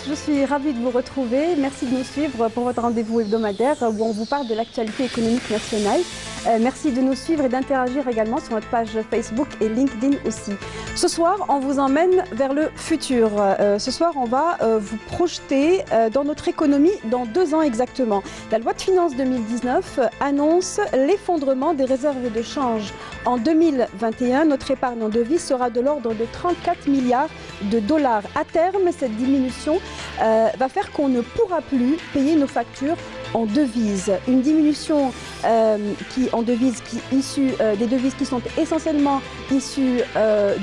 je suis ravie de vous retrouver. Merci de nous suivre pour votre rendez-vous hebdomadaire où on vous parle de l'actualité économique nationale. Merci de nous suivre et d'interagir également sur notre page Facebook et LinkedIn aussi. Ce soir, on vous emmène vers le futur. Ce soir, on va vous projeter dans notre économie dans 2 ans exactement. La loi de finances 2019 annonce l'effondrement des réserves de change. En 2021, notre épargne en devises sera de l'ordre de 34 milliards de dollars. À terme, cette diminution va faire qu'on ne pourra plus payer nos factures en devises. Une diminution des devises qui sont essentiellement issues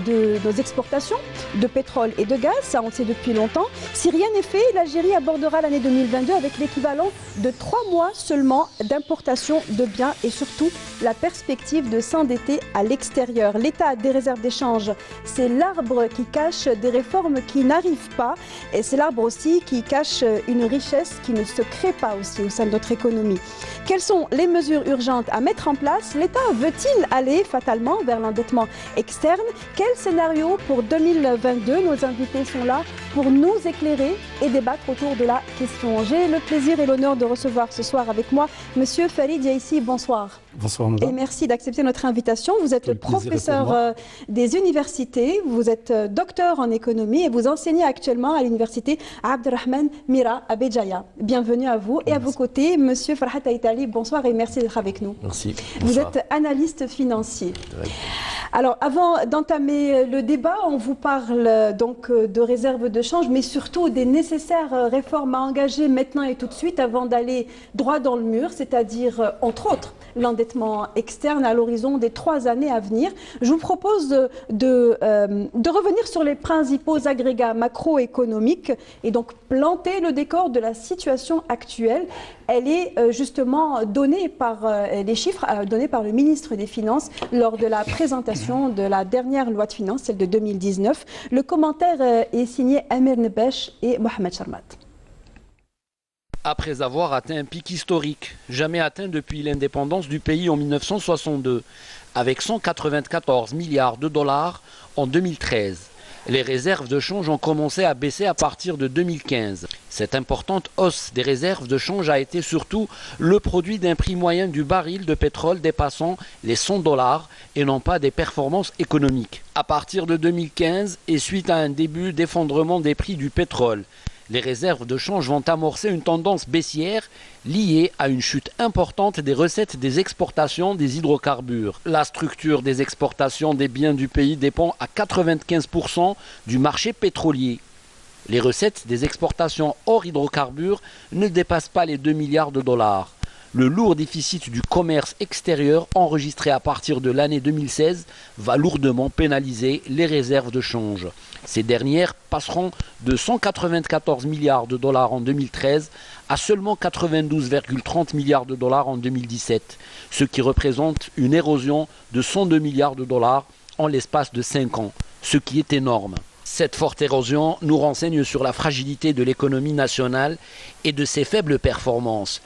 de nos exportations de pétrole et de gaz, ça on le sait depuis longtemps. Si rien n'est fait, l'Algérie abordera l'année 2022 avec l'équivalent de 3 mois seulement d'importation de biens et surtout la perspective de s'endetter à l'extérieur. L'état des réserves d'échange, c'est l'arbre qui cache des réformes qui n'arrivent pas et c'est l'arbre aussi qui cache une richesse qui ne se crée pas aussi au sein de notre économie. Quelles sont les mesures urgentes à mettre en place? L'État veut-il aller fatalement vers l'endettement externe? Quel scénario pour 2022? Nos invités sont là pour nous éclairer et débattre autour de la question. J'ai le plaisir et l'honneur de recevoir ce soir avec moi Monsieur Farid Yaissi. Bonsoir. Bonsoir madame. Et merci d'accepter notre invitation. Vous êtes professeur des universités, vous êtes docteur en économie et vous enseignez actuellement à l'université Abderrahmane Mira à Béjaïa. Bienvenue à vous. Et à vos côtés, Monsieur Farhat Aïtali. Bonsoir et merci d'être avec nous. Merci. Vous êtes analyste financier. Alors, avant d'entamer le débat, on vous parle donc de réserves de change, mais surtout des nécessaires réformes à engager maintenant et tout de suite avant d'aller droit dans le mur, c'est-à-dire, entre autres, l'endettement externe à l'horizon des 3 années à venir. Je vous propose de revenir sur les principaux agrégats macroéconomiques et donc planter le décor de la situation actuelle. Elle est justement donnée par les chiffres donnés par le ministre des Finances lors de la présentation de la dernière loi de finances, celle de 2019. Le commentaire est signé Amir Nebesh et Mohamed Charmat. Après avoir atteint un pic historique, jamais atteint depuis l'indépendance du pays en 1962, avec 194 milliards de dollars en 2013. Les réserves de change ont commencé à baisser à partir de 2015. Cette importante hausse des réserves de change a été surtout le produit d'un prix moyen du baril de pétrole dépassant les 100 dollars et non pas des performances économiques. À partir de 2015 et suite à un début d'effondrement des prix du pétrole, les réserves de change vont amorcer une tendance baissière liée à une chute importante des recettes des exportations des hydrocarbures. La structure des exportations des biens du pays dépend à 95% du marché pétrolier. Les recettes des exportations hors hydrocarbures ne dépassent pas les 2 milliards de dollars. Le lourd déficit du commerce extérieur enregistré à partir de l'année 2016 va lourdement pénaliser les réserves de change. Ces dernières passeront de 194 milliards de dollars en 2013 à seulement 92,30 milliards de dollars en 2017, ce qui représente une érosion de 102 milliards de dollars en l'espace de 5 ans, ce qui est énorme. Cette forte érosion nous renseigne sur la fragilité de l'économie nationale et de ses faibles performances.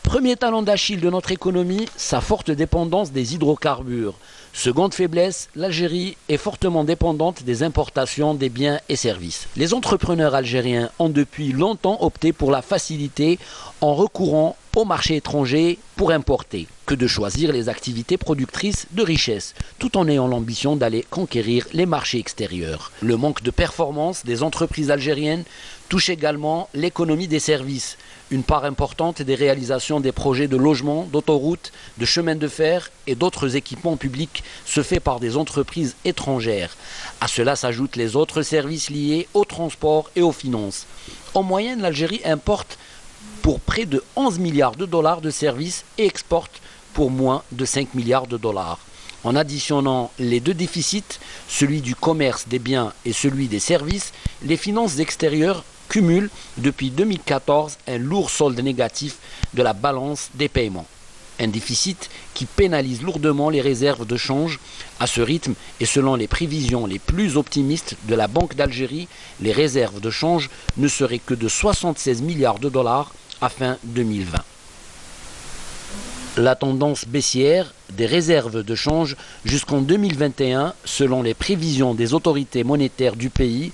Premier talon d'Achille de notre économie, sa forte dépendance des hydrocarbures. Seconde faiblesse, l'Algérie est fortement dépendante des importations des biens et services. Les entrepreneurs algériens ont depuis longtemps opté pour la facilité en recourant au marché étranger pour importer, que de choisir les activités productrices de richesse, tout en ayant l'ambition d'aller conquérir les marchés extérieurs. Le manque de performance des entreprises algériennes touche également l'économie des services. Une part importante des réalisations des projets de logement, d'autoroutes, de chemins de fer et d'autres équipements publics se fait par des entreprises étrangères. À cela s'ajoutent les autres services liés au transport et aux finances. En moyenne, l'Algérie importe pour près de 11 milliards de dollars de services et exporte pour moins de 5 milliards de dollars. En additionnant les 2 déficits, celui du commerce des biens et celui des services, les finances extérieures cumulent depuis 2014 un lourd solde négatif de la balance des paiements. Un déficit qui pénalise lourdement les réserves de change. À ce rythme et selon les prévisions les plus optimistes de la Banque d'Algérie, les réserves de change ne seraient que de 76 milliards de dollars à fin 2020. La tendance baissière des réserves de change jusqu'en 2021, selon les prévisions des autorités monétaires du pays,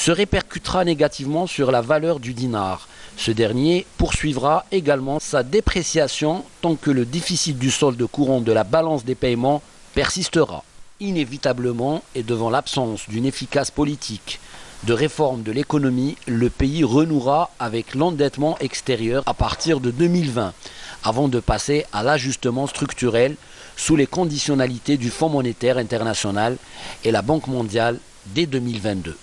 se répercutera négativement sur la valeur du dinar. Ce dernier poursuivra également sa dépréciation tant que le déficit du solde courant de la balance des paiements persistera. Inévitablement, et devant l'absence d'une efficace politique de réforme de l'économie, le pays renouera avec l'endettement extérieur à partir de 2020, avant de passer à l'ajustement structurel sous les conditionnalités du Fonds monétaire international et la Banque mondiale dès 2022.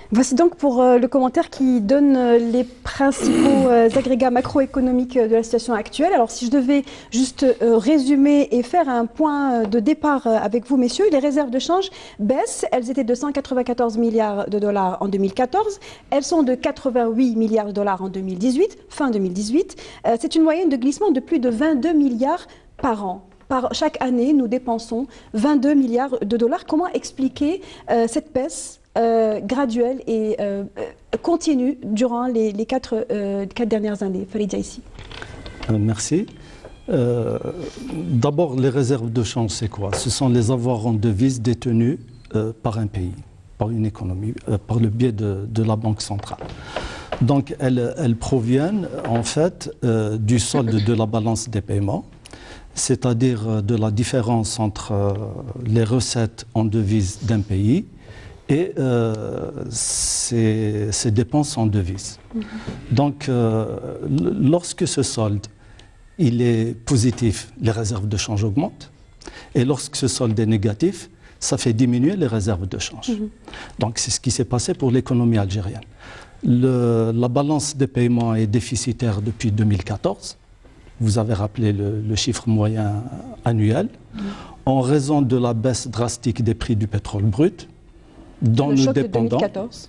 Voici donc pour le commentaire qui donne les principaux agrégats macroéconomiques de la situation actuelle. Alors si je devais juste résumer et faire un point de départ avec vous, messieurs, les réserves de change baissent. Elles étaient de 194 milliards de dollars en 2014. Elles sont de 88 milliards de dollars en 2018, fin 2018. C'est une moyenne de glissement de plus de 22 milliards par an. Chaque année, nous dépensons 22 milliards de dollars. Comment expliquer cette baisse graduelle et continue durant les quatre dernières années? Farid ici. Merci. D'abord, les réserves de change, c'est quoi? Ce sont les avoirs en devises détenus par un pays, par une économie, par le biais de la Banque centrale. Donc, elles proviennent en fait du solde de la balance des paiements, c'est-à-dire de la différence entre les recettes en devises d'un pays et ses dépenses en devises. Donc, lorsque ce solde il est positif, les réserves de change augmentent, et lorsque ce solde est négatif, ça fait diminuer les réserves de change. Donc, c'est ce qui s'est passé pour l'économie algérienne. La balance des paiements est déficitaire depuis 2014. Vous avez rappelé le chiffre moyen annuel, en raison de la baisse drastique des prix du pétrole brut, dont nous dépendons.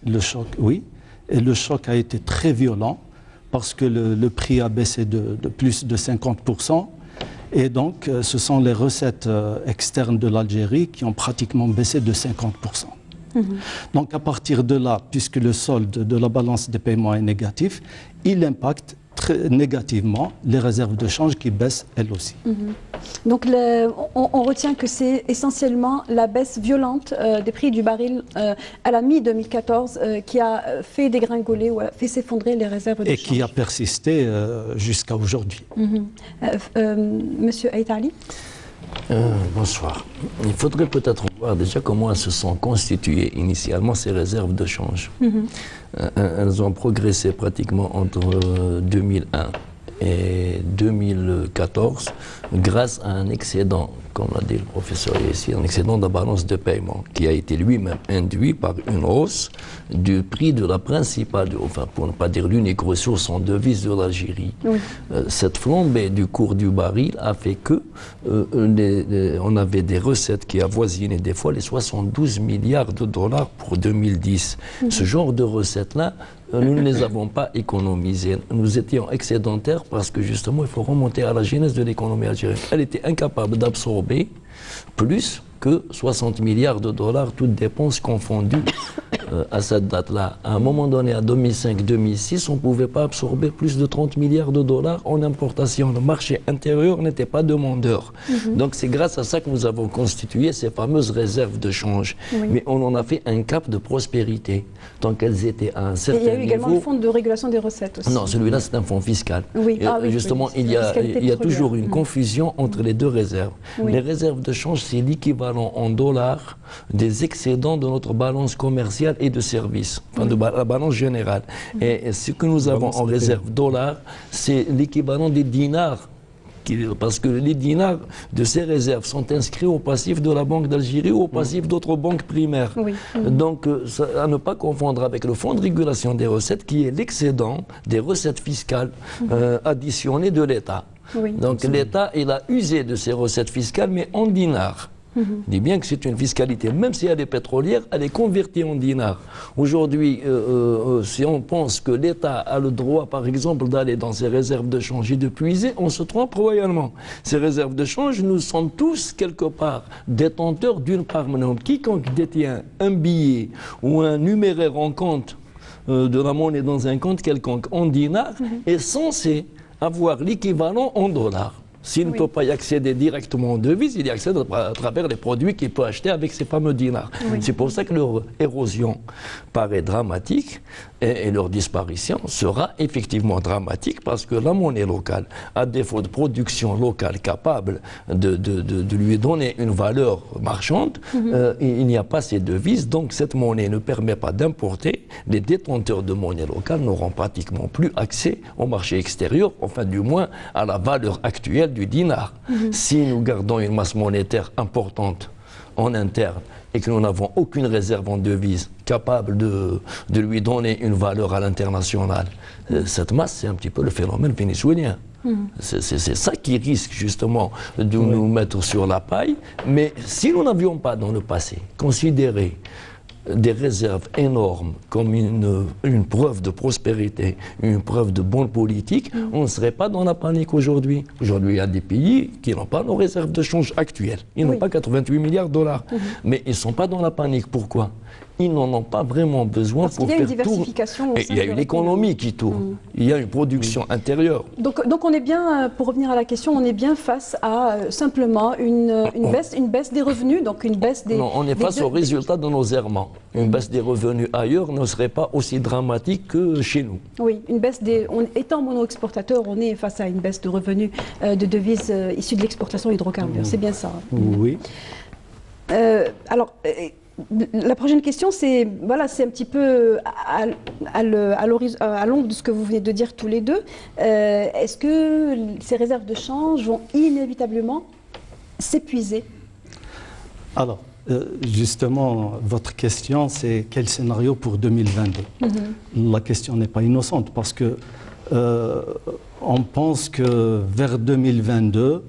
Le choc, oui. Et le choc a été très violent parce que le prix a baissé de plus de 50%. Et donc, ce sont les recettes externes de l'Algérie qui ont pratiquement baissé de 50%. Donc, à partir de là, puisque le solde de la balance des paiements est négatif, il impacte très négativement les réserves de change qui baissent elles aussi. Donc on retient que c'est essentiellement la baisse violente des prix du baril à la mi-2014 qui a fait dégringoler ou a fait s'effondrer les réserves de change. Et qui a persisté jusqu'à aujourd'hui. Monsieur Aït Ali. Bonsoir. Il faudrait peut-être voir déjà comment elles se sont constituées initialement, ces réserves de change. Elles ont progressé pratiquement entre 2001 et 2014 grâce à un excédent, comme l'a dit le professeur ici, un excédent de la balance de paiement qui a été lui-même induit par une hausse du prix de la principale, enfin pour ne pas dire l'unique ressource en devise de l'Algérie. Cette flambée du cours du baril a fait que on avait des recettes qui avoisinaient des fois les 72 milliards de dollars pour 2010. Ce genre de recettes-là, nous ne les avons pas économisées. Nous étions excédentaires parce que justement, il faut remonter à la genèse de l'économie algérienne. Elle était incapable d'absorber plus que 60 milliards de dollars, toutes dépenses confondues à cette date-là. À un moment donné, à 2005-2006, on ne pouvait pas absorber plus de 30 milliards de dollars en importation. Le marché intérieur n'était pas demandeur. Donc c'est grâce à ça que nous avons constitué ces fameuses réserves de change. Mais on en a fait un cap de prospérité. Tant qu'elles étaient à un certain niveau... Et il y a eu également le fonds de régulation des recettes aussi. Non, celui-là c'est un fonds fiscal. Justement, il y a toujours une confusion entre les deux réserves. Les réserves de change, c'est l'équivalent en dollars des excédents de notre balance commerciale et de services, enfin de la balance générale. Et ce que nous avons en réserve dollars, c'est l'équivalent des dinars. Parce que les dinars de ces réserves sont inscrits au passif de la Banque d'Algérie ou au passif d'autres banques primaires. Donc, à ne pas confondre avec le fonds de régulation des recettes qui est l'excédent des recettes fiscales additionnées de l'État. Donc, l'État, il a usé de ces recettes fiscales, mais en dinars. Je dis bien que c'est une fiscalité, même si elle est pétrolière, elle est convertie en dinars. Aujourd'hui, si on pense que l'État a le droit, par exemple, d'aller dans ses réserves de change et de puiser, on se trompe royalement. Ces réserves de change, nous sommes tous, quelque part, détenteurs d'une part. Quiconque détient un billet ou un numéraire en compte de la monnaie dans un compte quelconque en dinars est censé avoir l'équivalent en dollars. S'il ne peut pas y accéder directement aux devises, il y accède à travers les produits qu'il peut acheter avec ces fameux dinars. Oui. C'est pour ça que leur érosion paraît dramatique et leur disparition sera effectivement dramatique parce que la monnaie locale, à défaut de production locale capable de lui donner une valeur marchande, il n'y a pas ces devises. Donc cette monnaie ne permet pas d'importer. Les détenteurs de monnaie locale n'auront pratiquement plus accès au marché extérieur, enfin du moins à la valeur actuelle du dinar. Si nous gardons une masse monétaire importante en interne et que nous n'avons aucune réserve en devises capable de lui donner une valeur à l'international, cette masse, c'est un petit peu le phénomène vénézuélien. C'est ça qui risque justement de nous mettre sur la paille. Mais si nous n'avions pas dans le passé considéré des réserves énormes comme une preuve de prospérité, une preuve de bonne politique, on ne serait pas dans la panique aujourd'hui. Aujourd'hui, il y a des pays qui n'ont pas nos réserves de change actuelles. Ils n'ont pas 88 milliards de dollars. Mais ils ne sont pas dans la panique. Pourquoi ? Ils n'en ont pas vraiment besoin parce pour qu'il y a faire une diversification tourner. Il y a une économie qui tourne. Il y a une production intérieure. Donc on est bien, pour revenir à la question, on est bien face à simplement une baisse des revenus, donc une baisse des... Non, on est face au résultat de nos errements. Une baisse des revenus ailleurs ne serait pas aussi dramatique que chez nous. Oui, une baisse des... étant mono-exportateur, on est face à une baisse de revenus de devises issues de l'exportation hydrocarbures. C'est bien ça. Oui. Alors... la prochaine question, c'est un petit peu à l'ombre de ce que vous venez de dire tous les deux. Est-ce que ces réserves de change vont inévitablement s'épuiser? Alors, justement, votre question, c'est quel scénario pour 2022? La question n'est pas innocente parce que on pense que vers 2022,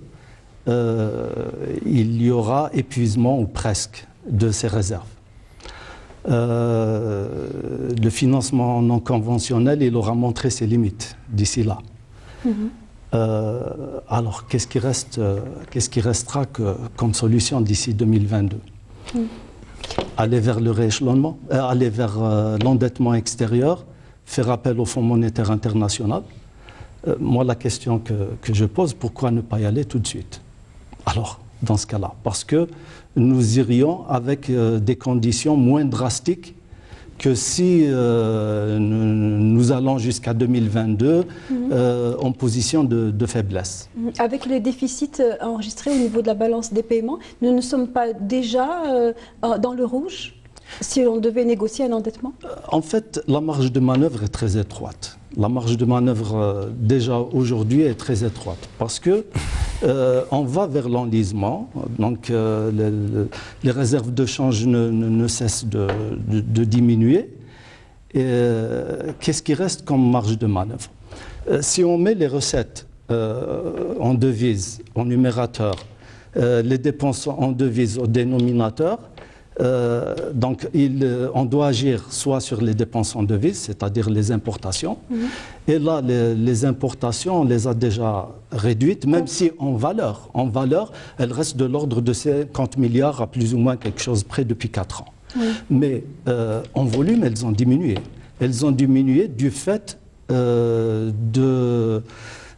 il y aura épuisement ou presque de ces réserves. Le financement non conventionnel, il aura montré ses limites d'ici là. Alors, qu'est-ce qui restera comme solution d'ici 2022? Aller vers le rééchelonnement, aller vers l'endettement extérieur, faire appel au Fonds monétaire international. Moi, la question que je pose, pourquoi ne pas y aller tout de suite? Alors, dans ce cas-là, parce que nous irions avec des conditions moins drastiques que si nous allons jusqu'à 2022 en position de faiblesse. Avec les déficits enregistrés au niveau de la balance des paiements, nous ne sommes pas déjà dans le rouge si on devait négocier un endettement? En fait, la marge de manœuvre est très étroite. La marge de manœuvre, déjà aujourd'hui, est très étroite parce que on va vers l'enlisement. Donc, les réserves de change ne cessent de diminuer. Qu'est-ce qui reste comme marge de manœuvre? Si on met les recettes en devises, en numérateur, les dépenses en devises au dénominateur, donc on doit agir soit sur les dépenses en devises, c'est-à-dire les importations. Et là, les importations, on les a déjà réduites, même si en valeur, elles restent de l'ordre de 50 milliards à plus ou moins quelque chose près depuis 4 ans. Mais en volume, elles ont diminué. Elles ont diminué du fait de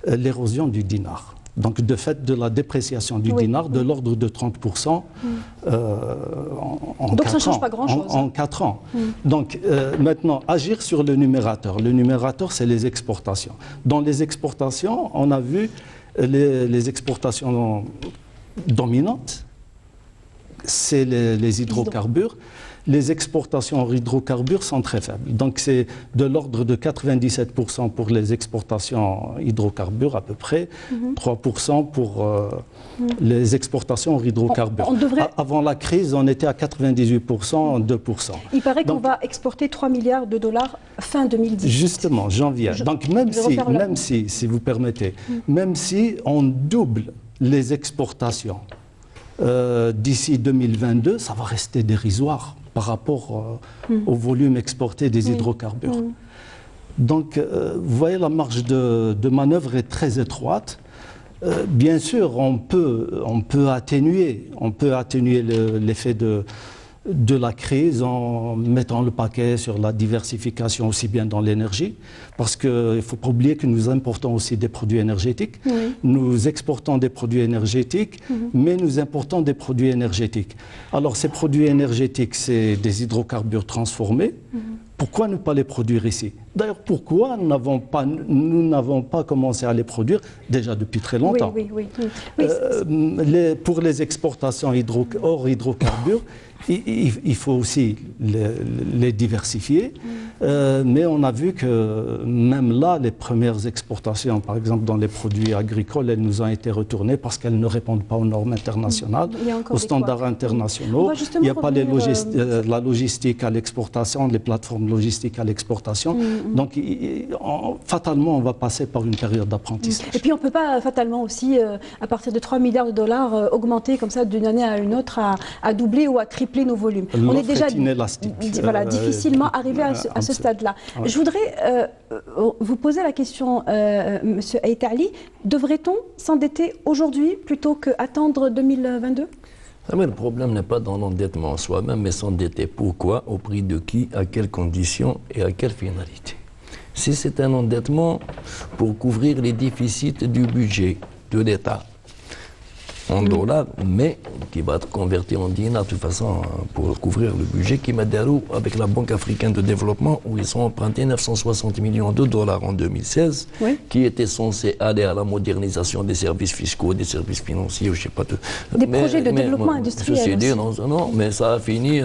l'érosion du dinar. Donc, de fait de la dépréciation du dinar de l'ordre de 30% en 4 ans. Donc, ça ne change pas grand-chose. En 4 ans. Donc, maintenant, agir sur le numérateur. Le numérateur, c'est les exportations. Dans les exportations, on a vu les exportations dominantes, c'est les hydrocarbures. Les exportations en hydrocarbures sont très faibles. Donc c'est de l'ordre de 97% pour les exportations en hydrocarbures à peu près, 3% pour les exportations en hydrocarbures. Avant la crise, on était à 98%, 2%. Il paraît qu'on va exporter 3 milliards de dollars fin 2010. Justement, j'en viens. Donc même si vous permettez, même si on double les exportations d'ici 2022, ça va rester dérisoire par rapport au volume exporté des hydrocarbures. Donc, vous voyez, la marge de manœuvre est très étroite. Bien sûr, on peut atténuer l'effet de de la crise en mettant le paquet sur la diversification aussi bien dans l'énergie, parce qu'il ne faut pas oublier que nous importons aussi des produits énergétiques, nous exportons des produits énergétiques, mais nous importons des produits énergétiques. Alors ces produits énergétiques, c'est des hydrocarbures transformés. Pourquoi ne pas les produire ici? D'ailleurs, pourquoi nous n'avons pas commencé à les produire déjà depuis très longtemps? Pour les exportations hors hydrocarbures, il faut aussi les diversifier, mais on a vu que même là, les premières exportations, par exemple dans les produits agricoles, elles nous ont été retournées parce qu'elles ne répondent pas aux normes internationales, aux standards internationaux. Il n'y a pas la logistique à l'exportation, les plateformes logistiques à l'exportation. Donc, fatalement, on va passer par une période d'apprentissage. Et puis, on ne peut pas fatalement aussi, à partir de 3 milliards de dollars, augmenter comme ça d'une année à une autre, à doubler ou à tripler nos volumes. On est déjà difficilement arrivé à ce stade-là. Ouais. Je voudrais vous poser la question, Monsieur Aït Ali, devrait-on s'endetter aujourd'hui plutôt qu'attendre 2022? Le problème n'est pas dans l'endettement en soi-même, mais s'endetter pourquoi, au prix de qui, à quelles conditions et à quelle finalité. Si c'est un endettement pour couvrir les déficits du budget de l'État, en dollars, mais qui va être converti en dinars de toute façon pour couvrir le budget qui met des roues avec la Banque africaine de développement où ils ont emprunté 960 millions de dollars en 2016 qui étaient censés aller à la modernisation des services fiscaux, des services financiers, je sais pas tout. Des projets de développement industriel. Ceci dit, non, mais ça a fini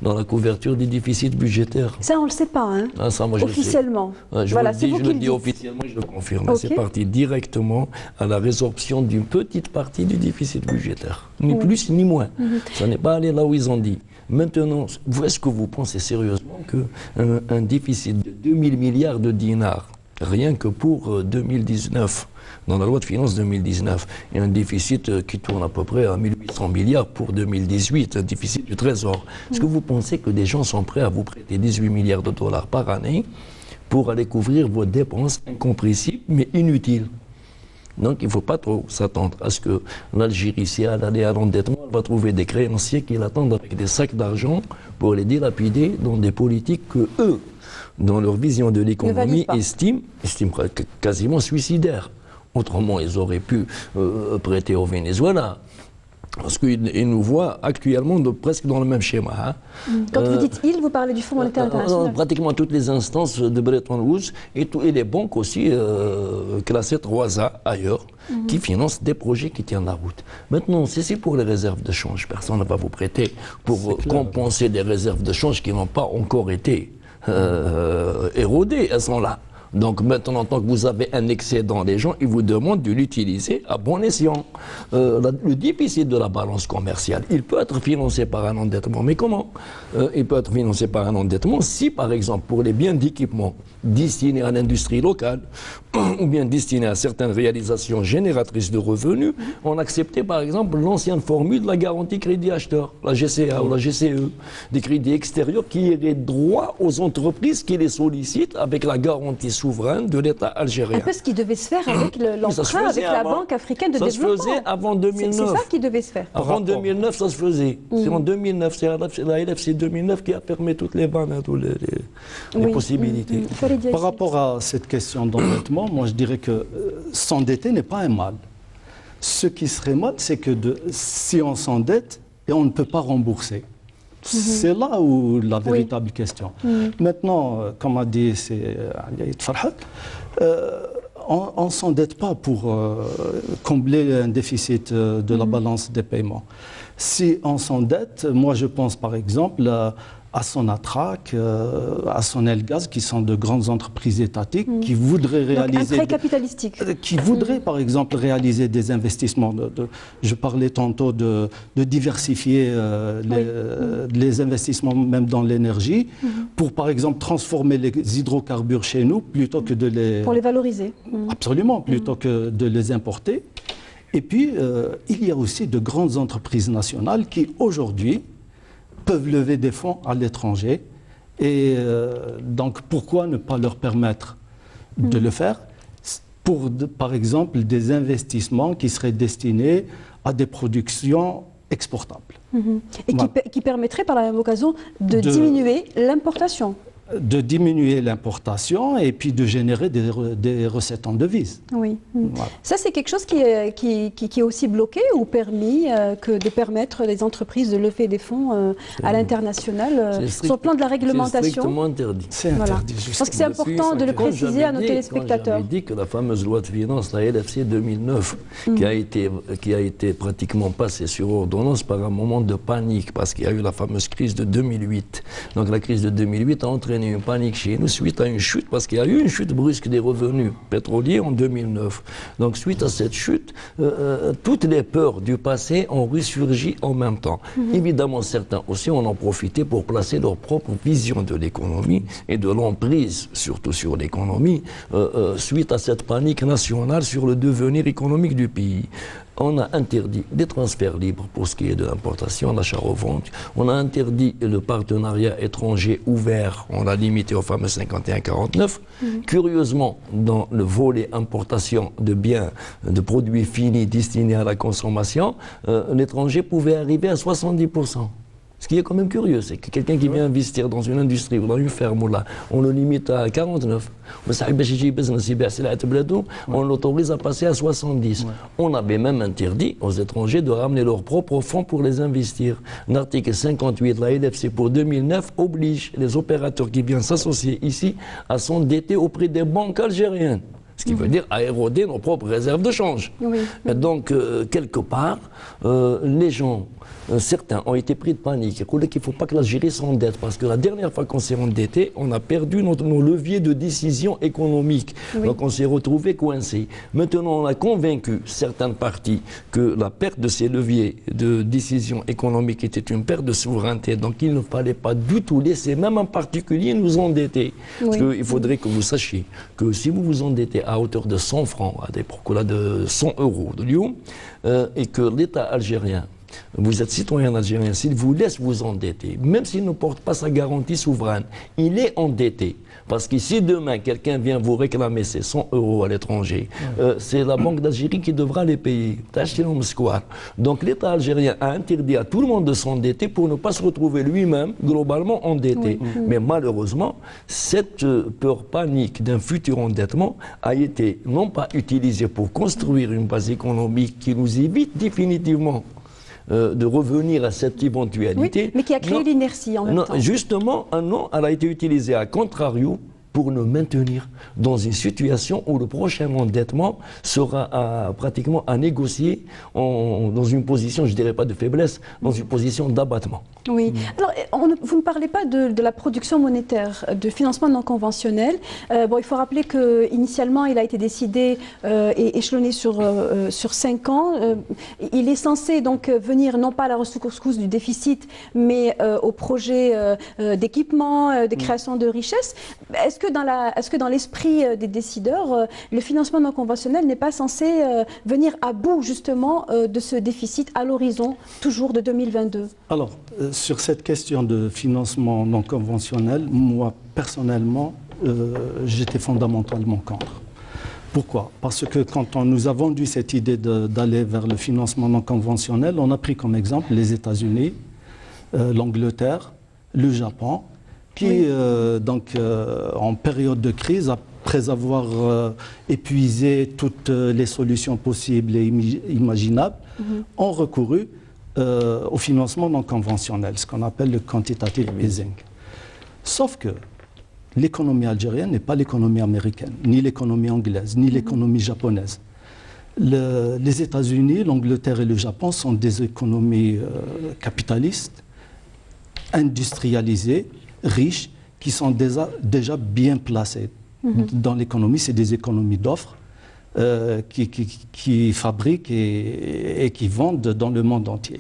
dans la couverture des déficits budgétaires. Ça, on le sait pas, hein, ça, moi, officiellement. Je le dis officiellement, je le confirme. Okay. C'est parti directement à la résorption d'une petite partie du déficit budgétaire, ni plus ni moins. Ça n'est pas allé là où ils ont dit. Maintenant, est-ce que vous pensez sérieusement qu'un déficit de 2000 milliards de dinars, rien que pour 2019, dans la loi de finances 2019, et un déficit qui tourne à peu près à 1800 milliards pour 2018, un déficit du trésor, est-ce que vous pensez que des gens sont prêts à vous prêter 18 milliards de dollars par année pour aller couvrir vos dépenses incompressibles mais inutiles? Donc, il ne faut pas trop s'attendre à ce que l'Algérie, si elle allait à l'endettement, elle va trouver des créanciers qui l'attendent avec des sacs d'argent pour les dilapider dans des politiques que eux, dans leur vision de l'économie, estiment quasiment suicidaires. Autrement, ils auraient pu prêter au Venezuela. Parce qu'ils nous voient actuellement presque dans le même schéma. Quand vous dites « ils », vous parlez du Fonds monétaire international. Pratiquement toutes les instances de Bretton Woods et les banques aussi classées 3A ailleurs, qui financent des projets qui tiennent la route. Maintenant, si c'est pour les réserves de change, personne ne va vous prêter pour compenser des réserves de change qui n'ont pas encore été érodées, elles sont là. Donc maintenant, tant que vous avez un excédent, les gens, ils vous demandent de l'utiliser à bon escient. Le déficit de la balance commerciale, il peut être financé par un endettement. Mais comment? Il peut être financé par un endettement si, par exemple, pour les biens d'équipement destinés à l'industrie locale ou bien destinés à certaines réalisations génératrices de revenus, on acceptait, par exemple, l'ancienne formule de la garantie crédit acheteur, la GCA ou la GCE, des crédits extérieurs qui iraient droit aux entreprises qui les sollicitent avec la garantie souveraine de l'État algérien. Un peu ce qui devait se faire avec l'emprunt avec la Banque africaine de développement. Ça se faisait avant 2009. C'est ça qui devait se faire. Avant 2009, ça se faisait. C'est en 2009, c'est la LFC 2009 qui a permis toutes les vannes, toutes les possibilités. Par rapport à cette question d'endettement, moi je dirais que s'endetter n'est pas un mal. Ce qui serait mal, c'est que si on s'endette et on ne peut pas rembourser. C'est là où la véritable question. Maintenant, comme a dit Yaïd Farhat, on ne s'endette pas pour combler un déficit de la balance des paiements. Si on s'endette, moi je pense par exemple à Sonatrach, à Sonelgaz, qui sont de grandes entreprises étatiques qui voudraient réaliser... Donc un prêt capitalistique. Qui voudraient par exemple réaliser des investissements. Je parlais tantôt de diversifier les investissements même dans l'énergie pour par exemple transformer les hydrocarbures chez nous plutôt que de les... Pour les valoriser. Absolument, plutôt que de les importer. Et puis, il y a aussi de grandes entreprises nationales qui aujourd'hui peuvent lever des fonds à l'étranger. Et donc, pourquoi ne pas leur permettre de le faire pour, par exemple, des investissements qui seraient destinés à des productions exportables. Et Voilà. qui permettrait par la même occasion de diminuer l'importation. De diminuer l'importation et puis de générer des recettes en devises. Oui. Voilà. Ça, c'est quelque chose qui est aussi bloqué ou permis que de permettre les entreprises de lever des fonds à l'international sur le plan de la réglementation. C'est strictement interdit. C'est Voilà. interdit. Je pense que c'est important de le préciser à nos téléspectateurs. J'avais dit que la fameuse loi de finances, la LFC 2009, qui a été pratiquement passée sur ordonnance par un moment de panique, parce qu'il y a eu la fameuse crise de 2008. Donc la crise de 2008 a entraîné une panique chez nous suite à une chute, parce qu'il y a eu une chute brusque des revenus pétroliers en 2009. Donc suite à cette chute, toutes les peurs du passé ont ressurgi en même temps. Évidemment, certains aussi en ont profité pour placer leur propre vision de l'économie et de l'emprise, surtout sur l'économie, suite à cette panique nationale sur le devenir économique du pays. On a interdit les transferts libres pour ce qui est de l'importation, l'achat-revente. On a interdit le partenariat étranger ouvert. On l'a limité au fameux 51-49. Curieusement, dans le volet importation de biens, de produits finis destinés à la consommation, l'étranger pouvait arriver à 70%. Ce qui est quand même curieux, c'est que quelqu'un qui vient investir dans une industrie ou dans une ferme, là, on le limite à 49. On l'autorise à passer à 70. On avait même interdit aux étrangers de ramener leurs propres fonds pour les investir. L'article 58 de la LFC pour 2009 oblige les opérateurs qui viennent s'associer ici à s'endetter auprès des banques algériennes. Ce qui veut dire à éroder nos propres réserves de change. Oui. Et donc, quelque part, les gens, certains ont été pris de panique. Il ne faut pas que l'Algérie s'endette, parce que la dernière fois qu'on s'est endetté, on a perdu nos leviers de décision économique. Oui. Donc on s'est retrouvé coincé. Maintenant, on a convaincu certaines parties que la perte de ces leviers de décision économique était une perte de souveraineté. Donc il ne fallait pas du tout laisser, même en particulier, nous endetter. Oui. Parce qu'il faudrait que vous sachiez que si vous vous endettez à hauteur de 100 francs, à des là de 100 euros de Lyon, et que l'État algérien, vous êtes citoyen algérien, s'il vous laisse vous endetter, même s'il ne porte pas sa garantie souveraine, il est endetté. Parce que si demain, quelqu'un vient vous réclamer ces 100 euros à l'étranger, c'est la Banque d'Algérie qui devra les payer. Donc l'État algérien a interdit à tout le monde de s'endetter pour ne pas se retrouver lui-même globalement endetté. Oui. Mais malheureusement, cette peur panique d'un futur endettement a été non pas utilisée pour construire une base économique qui nous évite définitivement de revenir à cette éventualité. Oui, mais qui a créé l'inertie en même temps. Justement, non, elle a été utilisée à contrario pour nous maintenir dans une situation où le prochain endettement sera pratiquement à négocier dans une position, je ne dirais pas de faiblesse, dans une position d'abattement. Oui. Alors, vous ne parlez pas de la production monétaire, de financement non conventionnel. Bon, il faut rappeler qu'initialement, il a été décidé et échelonné sur 5 ans. Il est censé donc venir non pas à la rescousse du déficit, mais au projet d'équipement, de création de richesses. Est-ce que dans l'esprit des décideurs, le financement non conventionnel n'est pas censé venir à bout justement de ce déficit à l'horizon toujours de 2022 ? Alors, sur cette question de financement non conventionnel, moi, personnellement, j'étais fondamentalement contre. Pourquoi? Parce que quand on nous a vendu cette idée d'aller vers le financement non conventionnel, on a pris comme exemple les États-Unis, l'Angleterre, le Japon, qui, en période de crise, après avoir épuisé toutes les solutions possibles et imaginables, ont recouru au financement non conventionnel, ce qu'on appelle le quantitative easing. Sauf que l'économie algérienne n'est pas l'économie américaine, ni l'économie anglaise, ni l'économie japonaise. Les États-Unis, l'Angleterre et le Japon sont des économies capitalistes, industrialisées, riches, qui sont déjà bien placées. Dans l'économie, c'est des économies d'offres qui fabriquent et qui vendent dans le monde entier.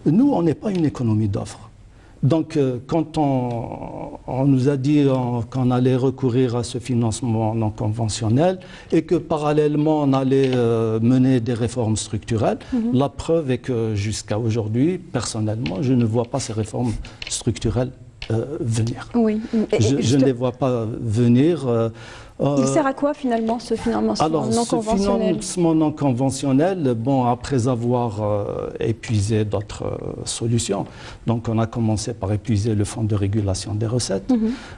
Nous, on n'est pas une économie d'offres. Donc, quand on nous a dit qu'on allait recourir à ce financement non conventionnel et que parallèlement on allait mener des réformes structurelles, la preuve est que jusqu'à aujourd'hui, personnellement, je ne vois pas ces réformes structurelles venir. Oui. Je ne les vois pas venir. Il sert à quoi finalement ce financement non conventionnel? Ce financement non conventionnel, bon, après avoir épuisé d'autres solutions, donc on a commencé par épuiser le fonds de régulation des recettes.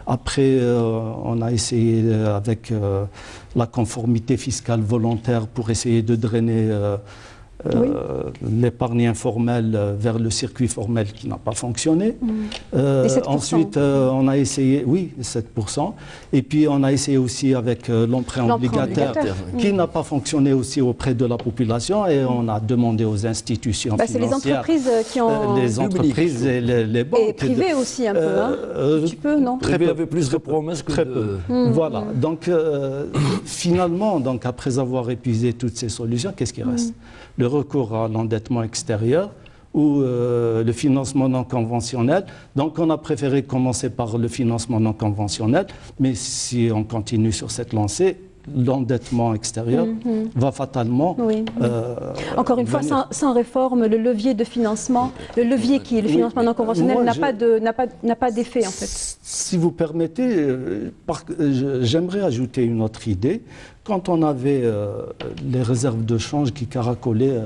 Après, on a essayé avec la conformité fiscale volontaire pour essayer de drainer l'épargne informelle vers le circuit formel qui n'a pas fonctionné. Ensuite, on a essayé, 7%. Et puis, on a essayé aussi avec l'emprunt obligataire qui n'a pas fonctionné aussi auprès de la population. Et on a demandé aux institutions financières. C'est les entreprises qui ont... les entreprises et les banques. Et privées aussi un peu, un petit peu, non? Très peu. Avait plus de promesses que de... Voilà. Donc, finalement, après avoir épuisé toutes ces solutions, qu'est-ce qui reste? Le recours à l'endettement extérieur ou le financement non conventionnel. Donc on a préféré commencer par le financement non conventionnel, mais si on continue sur cette lancée, l'endettement extérieur va fatalement... Encore une fois, sans réforme, le levier de financement, le levier qui est le financement non conventionnel n'a pas d'effet en fait. Si vous permettez, j'aimerais ajouter une autre idée. Quand on avait les réserves de change qui caracolaient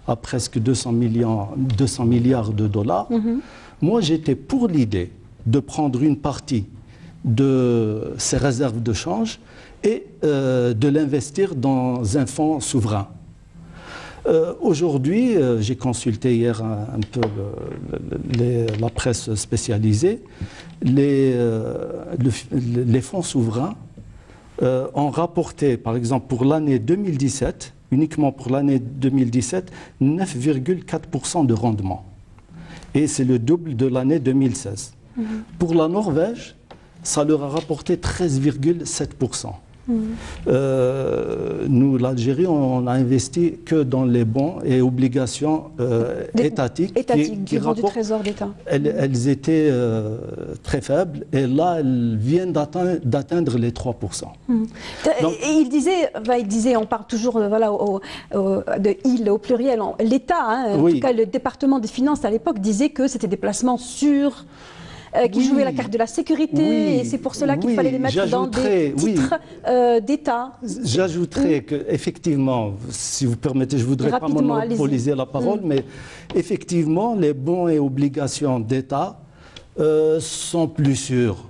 à presque 200 milliards de dollars, moi j'étais pour l'idée de prendre une partie de ces réserves de change et de l'investir dans un fonds souverain. Aujourd'hui, j'ai consulté hier un peu la presse spécialisée, les fonds souverains ont rapporté, par exemple, pour l'année 2017, uniquement pour l'année 2017, 9,4% de rendement. Et c'est le double de l'année 2016. Pour la Norvège, ça leur a rapporté 13,7%. Nous, l'Algérie, on n'a investi que dans les bons et obligations étatiques qui du Trésor d'État. Elles étaient très faibles et là, elles viennent d'atteindre les 3%. Donc, et il disait, on parle toujours de il au pluriel, l'État, en tout cas le département des finances à l'époque disait que c'était des placements sûrs. Qui jouaient la carte de la sécurité, et c'est pour cela qu'il fallait les mettre dans des titres d'État. J'ajouterais qu'effectivement, si vous permettez, je ne voudrais pas monopoliser la parole, mais effectivement, les bons et obligations d'État sont plus sûrs,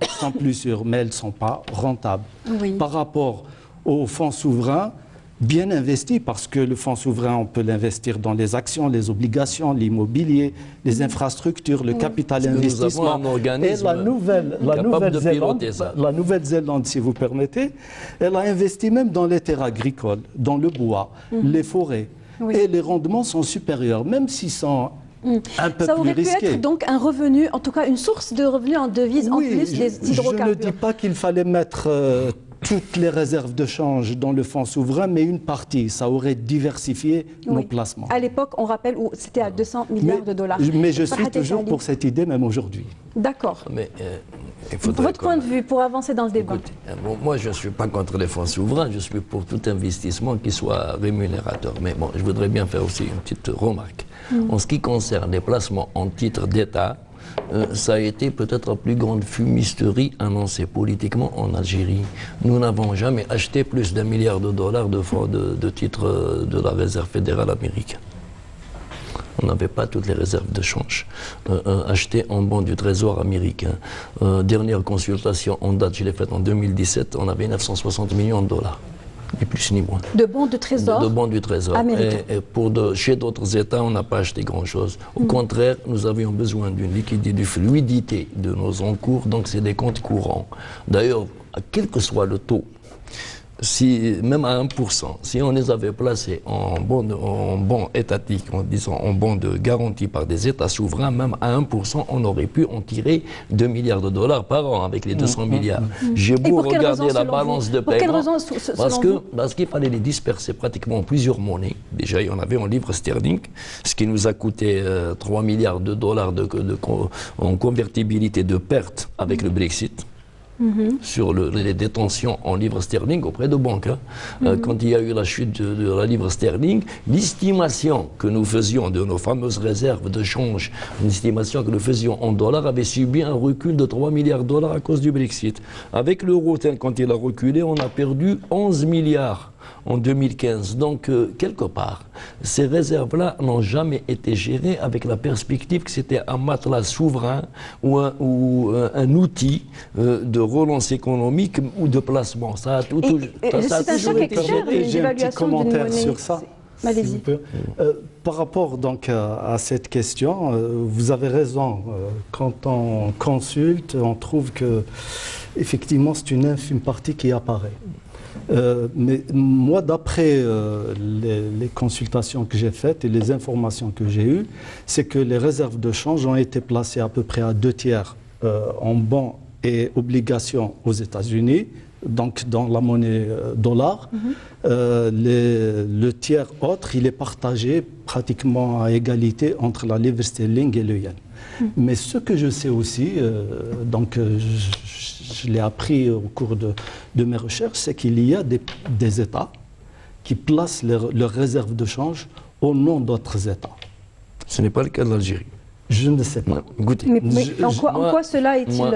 mais elles ne sont pas rentables. Par rapport aux fonds souverains, bien investi, parce que le fonds souverain, on peut l'investir dans les actions, les obligations, l'immobilier, les infrastructures, le capital investissement. Et la Nouvelle-Zélande, si vous permettez, elle a investi même dans les terres agricoles, dans le bois, les forêts. Et les rendements sont supérieurs, même s'ils sont un peu ça aurait plus risqués. Pu être donc un revenu, en tout cas une source de revenus en devise en plus des hydrocarbures. Je ne dis pas qu'il fallait mettre toutes les réserves de change dans le fonds souverain, mais une partie, ça aurait diversifié nos placements. À l'époque, on rappelle, c'était à 200 milliards de dollars. Mais je suis toujours pour cette idée, même aujourd'hui. D'accord. Votre point de vue pour avancer dans le débat. Écoutez, moi, je ne suis pas contre les fonds souverains, je suis pour tout investissement qui soit rémunérateur. Mais bon, je voudrais bien faire aussi une petite remarque. En ce qui concerne les placements en titre d'État, ça a été peut-être la plus grande fumisterie annoncée politiquement en Algérie. Nous n'avons jamais acheté plus d'1 milliard de dollars de titres de la Réserve fédérale américaine. On n'avait pas toutes les réserves de change achetées en bons du Trésor américain. Dernière consultation en date, je l'ai faite en 2017, on avait 960 millions de dollars. Ni plus ni moins. De bons de trésor. De bons du trésor. Et chez d'autres États, on n'a pas acheté grand-chose. Au contraire, nous avions besoin d'une liquidité, d'une fluidité de nos encours, donc c'est des comptes courants. D'ailleurs, quel que soit le taux, même à 1%, si on les avait placés en bons étatiques, en disant en bons de garantie par des États souverains, même à 1%, on aurait pu en tirer 2 milliards de dollars par an avec les 200 milliards. J'ai beau regarder la balance de paiement, parce qu'il fallait les disperser pratiquement en plusieurs monnaies. Déjà, il y en avait en livres sterling, ce qui nous a coûté 3 milliards de dollars en convertibilité de pertes avec le Brexit. sur les détentions en livres sterling auprès de banques. Quand il y a eu la chute de la livre sterling, l'estimation que nous faisions de nos fameuses réserves de change, une estimation que nous faisions en dollars, avait subi un recul de 3 milliards de dollars à cause du Brexit. Avec l'euro, quand il a reculé, on a perdu 11 milliards en 2015. Donc, quelque part, ces réserves-là n'ont jamais été gérées avec la perspective que c'était un matelas souverain ou un outil de relance économique ou de placement. Ça a toujours été géré. J'ai un petit commentaire sur ça. Allez-y. Par rapport donc à cette question, vous avez raison. Quand on consulte, on trouve que effectivement c'est une infime partie qui apparaît. Mais moi, d'après les consultations que j'ai faites et les informations que j'ai eues, c'est que les réserves de change ont été placées à peu près à 2/3 en bons et obligations aux États-Unis, donc dans la monnaie dollar. Le tiers autre, il est partagé pratiquement à égalité entre la livre sterling et le yen. Mais ce que je sais aussi, je l'ai appris au cours de mes recherches, c'est qu'il y a des États qui placent leurs réserves de change au nom d'autres États. Ce n'est pas le cas de l'Algérie. Je ne sais pas. Mais en quoi cela est-il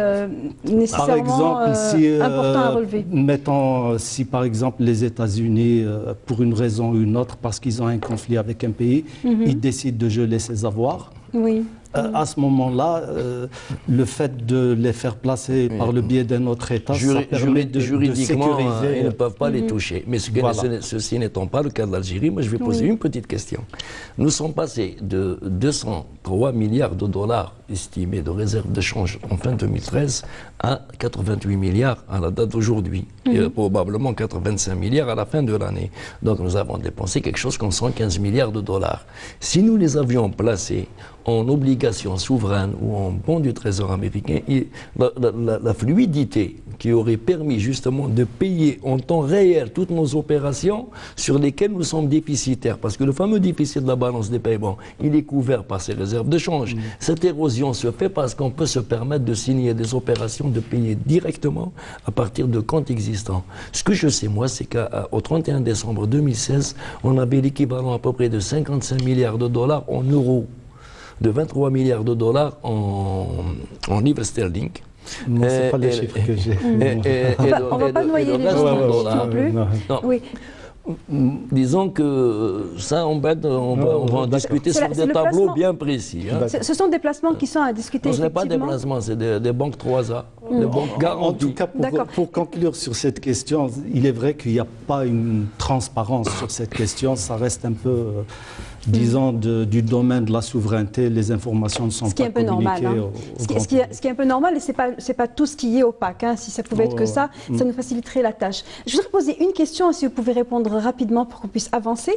nécessairement important à relever? Mettons, si par exemple les États-Unis, pour une raison ou une autre, parce qu'ils ont un conflit avec un pays, ils décident de geler ses avoirs. Oui. À ce moment-là, le fait de les faire placer par le biais d'un autre État, ça permet de sécuriser. Ils ne peuvent pas les toucher. Mais ceci n'étant pas le cas de l'Algérie, moi je vais poser une petite question. Nous sommes passés de 203 milliards de dollars estimés de réserves de change en fin 2013 à 88 milliards à la date d'aujourd'hui. Et probablement 85 milliards à la fin de l'année. Donc nous avons dépensé quelque chose comme 115 milliards de dollars. Si nous les avions placés en obligations souveraines ou en bons du Trésor américain, la fluidité qui aurait permis justement de payer en temps réel toutes nos opérations sur lesquelles nous sommes déficitaires. Parce que le fameux déficit de la balance des paiements, il est couvert par ces réserves de change. Cette érosion se fait parce qu'on peut se permettre de signer des opérations, de payer directement à partir de comptes existants. Ce que je sais, moi, c'est qu'au 31 décembre 2016, on avait l'équivalent à peu près de 55 milliards de dollars en euros, de 23 milliards de dollars en livres sterling. Non, ce n'est pas les chiffres que j'ai. On ne va pas noyer les gens non plus. Oui. Disons que ça, on va en discuter sur des tableaux bien précis. Hein. Ce sont des placements qui sont à discuter. Ce n'est pas des placements, c'est des banques 3A, des banques garanties. En tout cas, pour conclure sur cette question, il est vrai qu'il n'y a pas une transparence sur cette question. Ça reste un peu, disons, du domaine de la souveraineté. Les informations ne sont pas communiquées ce qui est un peu normal, et ce n'est pas tout ce qui est opaque. Hein. Si ça pouvait être que ça nous faciliterait la tâche. Je voudrais poser une question, si vous pouvez répondre rapidement pour qu'on puisse avancer.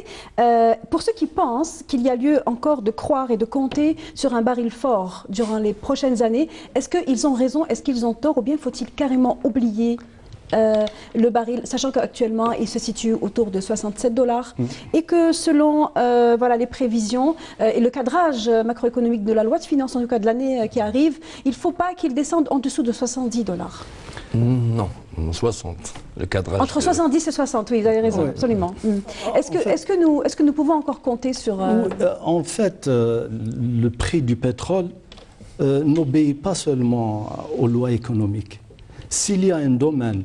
Pour ceux qui pensent qu'il y a lieu encore de croire et de compter sur un baril fort durant les prochaines années, est-ce qu'ils ont raison, est-ce qu'ils ont tort, ou bien faut-il carrément oublier le baril, sachant qu'actuellement il se situe autour de 67 $, et que selon les prévisions et le cadrage macroéconomique de la loi de finances, en tout cas de l'année qui arrive, il ne faut pas qu'il descende en dessous de 70 $. Non, 60. Le cadrage. Entre 70 et 60, oui, vous avez raison, absolument. Est-ce que nous pouvons encore compter sur... En fait, le prix du pétrole n'obéit pas seulement aux lois économiques. S'il y a un domaine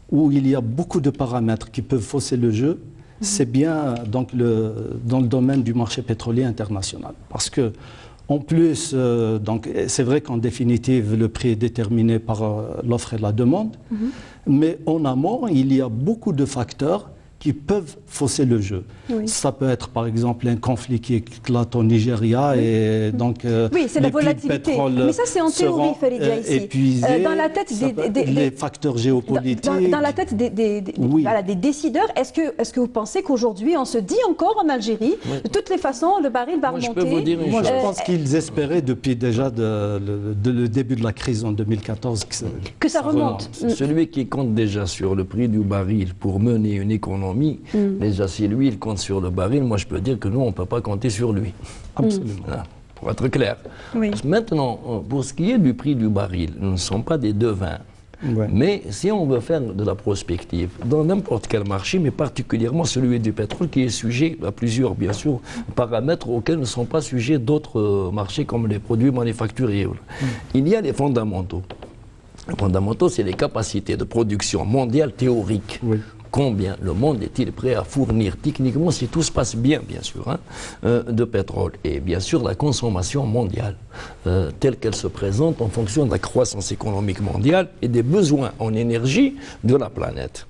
où il y a beaucoup de paramètres qui peuvent fausser le jeu, c'est bien donc, dans le domaine du marché pétrolier international. Parce que, en plus, c'est vrai qu'en définitive, le prix est déterminé par l'offre et la demande, mais en amont, il y a beaucoup de facteurs qui peuvent fausser le jeu. Oui. Ça peut être par exemple un conflit qui éclate au Nigeria et donc c'est la volatilité. Mais ça c'est en théorie, Faridia, ici. Épuisés, dans la tête les facteurs géopolitiques. Dans la tête des décideurs, est-ce que vous pensez qu'aujourd'hui on se dit encore en Algérie, de toutes les façons le baril va remonter? Je pense qu'ils espéraient depuis déjà le début de la crise en 2014 que ça remonte. Celui qui compte déjà sur le prix du baril pour mener une économie, déjà si lui il compte sur le baril, moi je peux dire que nous on ne peut pas compter sur lui. Absolument. Voilà, pour être clair. Oui. Maintenant, pour ce qui est du prix du baril, nous ne sommes pas des devins. Ouais. Mais si on veut faire de la prospective dans n'importe quel marché, mais particulièrement celui du pétrole, qui est sujet à plusieurs, bien sûr, paramètres auxquels ne sont pas sujets d'autres marchés comme les produits manufacturiers. Il y a les fondamentaux. Les fondamentaux, c'est les capacités de production mondiale théoriques. Oui. Combien le monde est-il prêt à fournir techniquement, si tout se passe bien, bien sûr, hein, de pétrole. Et bien sûr, la consommation mondiale, telle qu'elle se présente en fonction de la croissance économique mondiale et des besoins en énergie de la planète.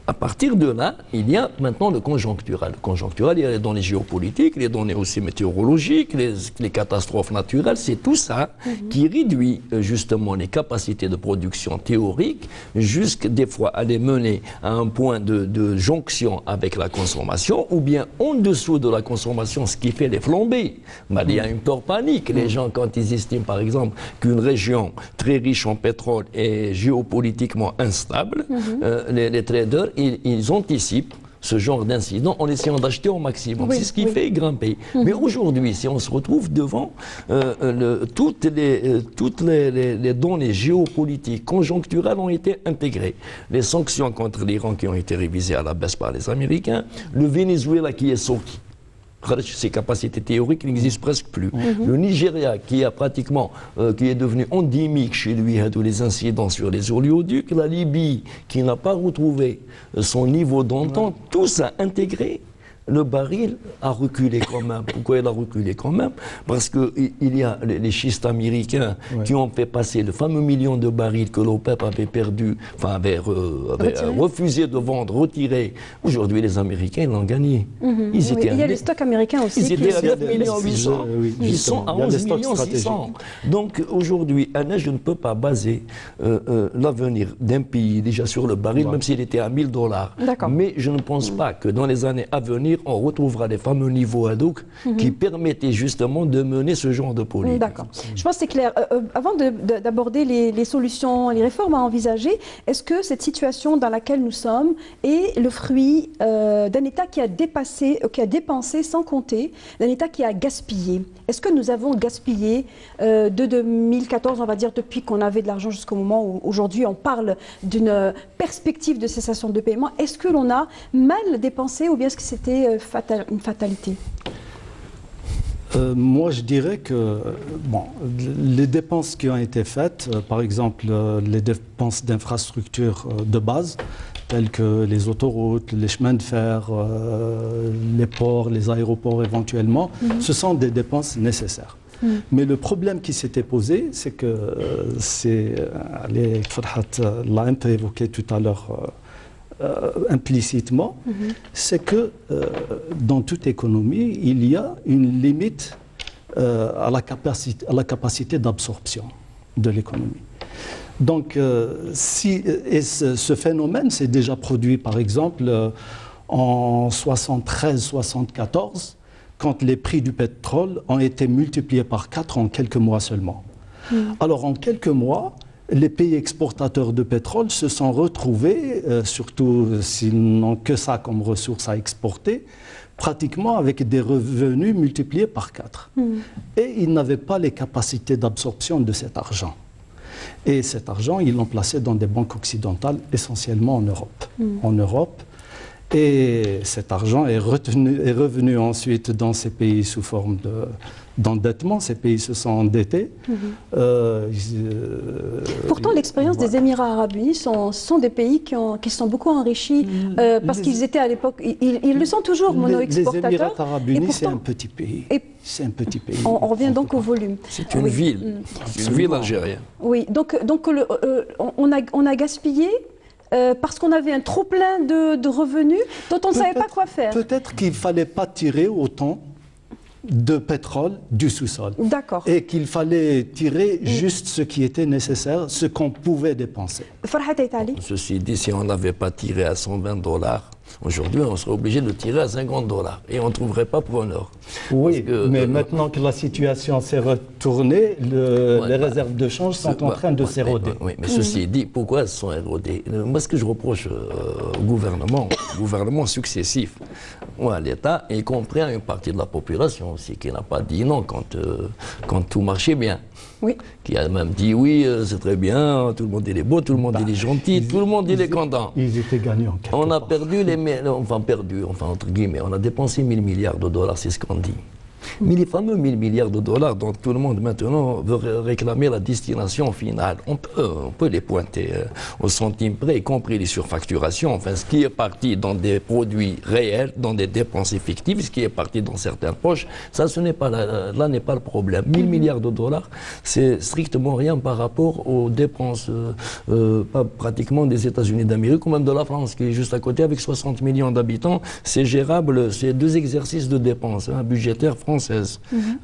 À partir de là, il y a maintenant le conjonctural. Le conjonctural, il y a les données géopolitiques, les données aussi météorologiques, les catastrophes naturelles. C'est tout ça qui réduit justement les capacités de production théoriques, jusqu'à des fois à les mener à un point de jonction avec la consommation, ou bien en dessous de la consommation, ce qui fait les flambées. Ben, il y a une peur panique. Les gens, quand ils estiment par exemple qu'une région très riche en pétrole est géopolitiquement instable, les traders, ils anticipent ce genre d'incident en essayant d'acheter au maximum. Oui, c'est ce qui fait grimper. Mais aujourd'hui, si on se retrouve devant toutes les données géopolitiques, conjoncturelles ont été intégrées. Les sanctions contre l'Iran qui ont été révisées à la baisse par les Américains, le Venezuela qui est sorti. Ses capacités théoriques n'existent presque plus. Le Nigeria, qui a pratiquement, qui est devenu endémique chez lui, tous les incidents sur les oléoducs, la Libye, qui n'a pas retrouvé son niveau d'entente, tout ça intégré. Le baril a reculé quand même. Pourquoi il a reculé quand même? Parce qu'il y a les schistes américains qui ont fait passer le fameux million de barils que l'OPEP avait perdu, enfin avait refusé de vendre, retiré. Aujourd'hui, les Américains l'ont gagné. Ils étaient il y a les stocks américains aussi. Ils étaient à 9 millions 800. Ils sont à 11 millions 600. Donc aujourd'hui, je ne peux pas baser l'avenir d'un pays déjà sur le baril, même s'il était à $1000. Mais je ne pense pas que dans les années à venir, on retrouvera les fameux niveaux ad hoc qui permettaient justement de mener ce genre de politique. D'accord. Je pense que c'est clair. Avant d'aborder les solutions, les réformes à envisager, est-ce que cette situation dans laquelle nous sommes est le fruit d'un État qui a dépensé sans compter, d'un État qui a gaspillé? Est-ce que nous avons gaspillé de 2014, on va dire, depuis qu'on avait de l'argent jusqu'au moment où aujourd'hui on parle d'une perspective de cessation de paiement? Est-ce que l'on a mal dépensé ou bien est-ce que c'était une fatalité? Moi, je dirais que les dépenses qui ont été faites, par exemple les dépenses d'infrastructures de base, telles que les autoroutes, les chemins de fer, les ports, les aéroports éventuellement, ce sont des dépenses nécessaires. Mais le problème qui s'était posé, c'est que, Farhat l'a un peu évoqué tout à l'heure, implicitement, c'est que dans toute économie, il y a une limite à la capacité d'absorption de l'économie. Donc, ce phénomène s'est déjà produit, par exemple, en 73-74, quand les prix du pétrole ont été multipliés par 4 en quelques mois seulement. Alors, en quelques mois, les pays exportateurs de pétrole se sont retrouvés, surtout s'ils n'ont que ça comme ressource à exporter, pratiquement avec des revenus multipliés par 4. Et ils n'avaient pas les capacités d'absorption de cet argent. Et cet argent, ils l'ont placé dans des banques occidentales, essentiellement en Europe. Et cet argent est revenu ensuite dans ces pays sous forme d'endettement. Ces pays se sont endettés. Pourtant, l'expérience des Émirats arabes unis sont des pays qui sont beaucoup enrichis parce qu'ils étaient à l'époque, ils le sont toujours, mono-exportateurs. Les Émirats arabes unis, c'est un petit pays. C'est un petit pays. On revient donc au volume. C'est une ville. C'est une ville algérienne. Oui, donc on a gaspillé parce qu'on avait un trop-plein de revenus dont on ne savait pas quoi faire. Peut-être qu'il ne fallait pas tirer autant de pétrole du sous-sol. D'accord. Et qu'il fallait tirer juste ce qui était nécessaire, ce qu'on pouvait dépenser. Farhat Aitali. Ceci dit, si on n'avait pas tiré à $120, aujourd'hui, on serait obligé de tirer à $50 et on ne trouverait pas preneur. Oui, mais maintenant que la situation s'est retournée, les réserves de change sont en train de s'éroder. Oui, mais ceci dit, pourquoi elles sont érodées? Moi, ce que je reproche au gouvernement successif, à l'État, y compris à une partie de la population aussi, qui n'a pas dit non quand tout marchait bien. Oui. Qui a même dit oui, c'est très bien, tout le monde il est beau, tout le monde il est gentil, tout le monde il est content. Ils étaient gagnants. On a perdu enfin entre guillemets, on a dépensé 1000 milliards de dollars, c'est ce qu'on dit. Mais les fameux 1000 milliards de dollars dont tout le monde maintenant veut réclamer la destination finale, on peut les pointer au centime près, y compris les surfacturations. Enfin, ce qui est parti dans des produits réels, dans des dépenses effectives, ce qui est parti dans certaines poches, ça ce n'est pas là n'est pas le problème. 1000 milliards de dollars, c'est strictement rien par rapport aux dépenses pratiquement des États-Unis d'Amérique ou même de la France, qui est juste à côté avec 60 millions d'habitants. C'est gérable, c'est 2 exercices de dépenses budgétaires françaises,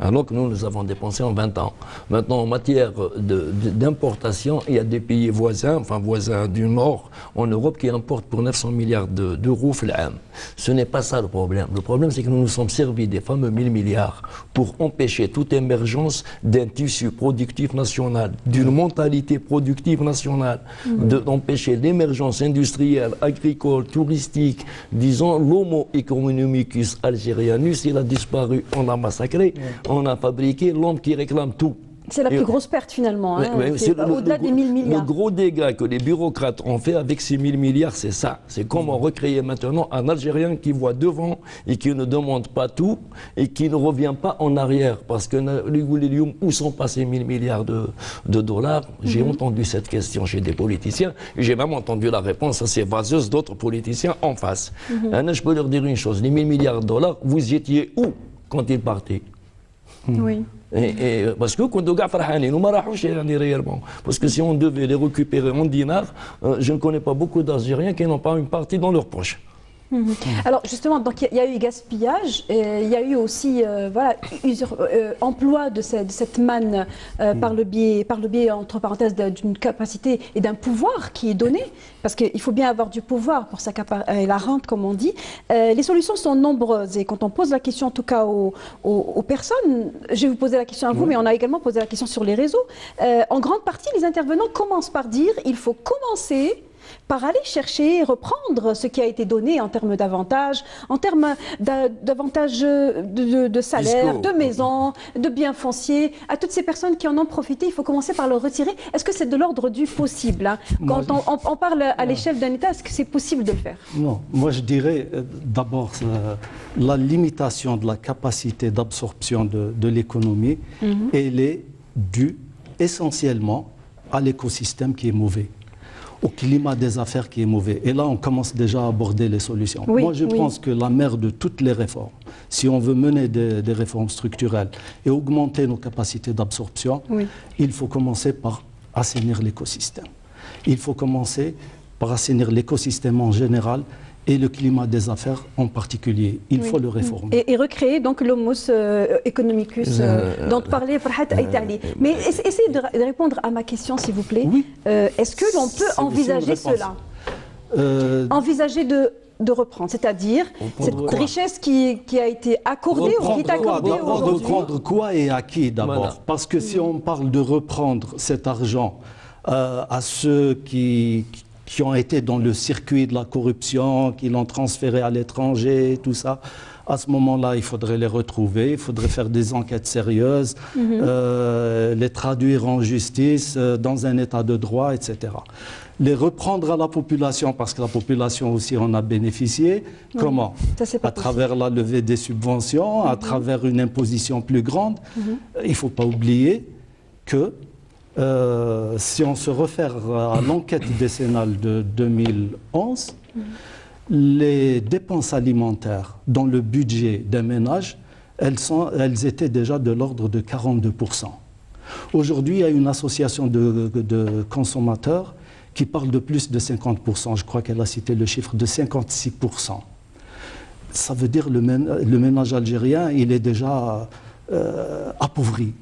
alors que nous avons dépensé en 20 ans. Maintenant, en matière d'importation, il y a des pays voisins, enfin voisins du Nord, en Europe, qui importent pour 900 milliards d'euros l'an. Ce n'est pas ça le problème. Le problème, c'est que nous nous sommes servis des fameux 1000 milliards pour empêcher toute émergence d'un tissu productif national, d'une mentalité productive nationale, d'empêcher l'émergence industrielle, agricole, touristique, disons l'homo economicus algérianus, il a disparu, on a massacré, on a fabriqué l'homme qui réclame tout. C'est la plus grosse perte finalement, c'est au-delà des 1000 milliards. Le gros dégât que les bureaucrates ont fait avec ces 1000 milliards, c'est ça. C'est comment recréer maintenant un Algérien qui voit devant et qui ne demande pas tout et qui ne revient pas en arrière. Parce que où sont passés 1000 milliards de dollars? J'ai entendu cette question chez des politiciens. J'ai même entendu la réponse assez vaseuse d'autres politiciens en face. Je peux leur dire une chose, les 1000 milliards de dollars, vous y étiez où quand ils partaient? Oui. Parce que parce que si on devait les récupérer en dinars, je ne connais pas beaucoup d'Algériens qui n'ont pas une partie dans leur poche. Alors justement, donc il y a eu gaspillage, il y a eu aussi emploi de cette manne par le biais entre parenthèses d'une capacité et d'un pouvoir qui est donné, parce qu'il faut bien avoir du pouvoir pour la rente, comme on dit. Les solutions sont nombreuses et quand on pose la question en tout cas aux personnes, je vais vous poser la question à vous, mais on a également posé la question sur les réseaux. En grande partie, les intervenants commencent par dire il faut commencer par aller chercher, reprendre ce qui a été donné en termes d'avantages, en termes d'avantages de salaire, de maison, de biens fonciers. À toutes ces personnes qui en ont profité, il faut commencer par le retirer. Est-ce que c'est de l'ordre du possible Quand on parle à l'échelle d'un État, est-ce que c'est possible de le faire? Non, moi je dirais d'abord la limitation de la capacité d'absorption de l'économie, elle est due essentiellement à l'écosystème qui est mauvais, au climat des affaires qui est mauvais. Et là, on commence déjà à aborder les solutions. Oui, moi, je pense que la mère de toutes les réformes, si on veut mener des réformes structurelles et augmenter nos capacités d'absorption, il faut commencer par assainir l'écosystème. Il faut commencer par assainir l'écosystème en général et le climat des affaires en particulier. Il faut le réformer. Et recréer donc l'homus economicus dont parlait Farhat Aïtali. Mais essayez de répondre à ma question, s'il vous plaît. Oui. Est-ce que l'on peut envisager cela envisager de reprendre, c'est-à-dire cette richesse qui a été accordée ou qui est accordée aujourd'hui. Reprendre quoi et à qui d'abord? Parce que si on parle de reprendre cet argent à ceux qui ont été dans le circuit de la corruption, qui l'ont transféré à l'étranger, tout ça, à ce moment-là, il faudrait les retrouver, il faudrait faire des enquêtes sérieuses, les traduire en justice, dans un état de droit, etc. Les reprendre à la population, parce que la population aussi en a bénéficié. Comment? À travers la levée des subventions, à travers une imposition plus grande. Il ne faut pas oublier que si on se réfère à l'enquête décennale de 2011, les dépenses alimentaires dans le budget d'un ménage, elles étaient déjà de l'ordre de 42%. Aujourd'hui, il y a une association de consommateurs qui parle de plus de 50%. Je crois qu'elle a cité le chiffre de 56%. Ça veut dire que le ménage algérien, il est déjà appauvri.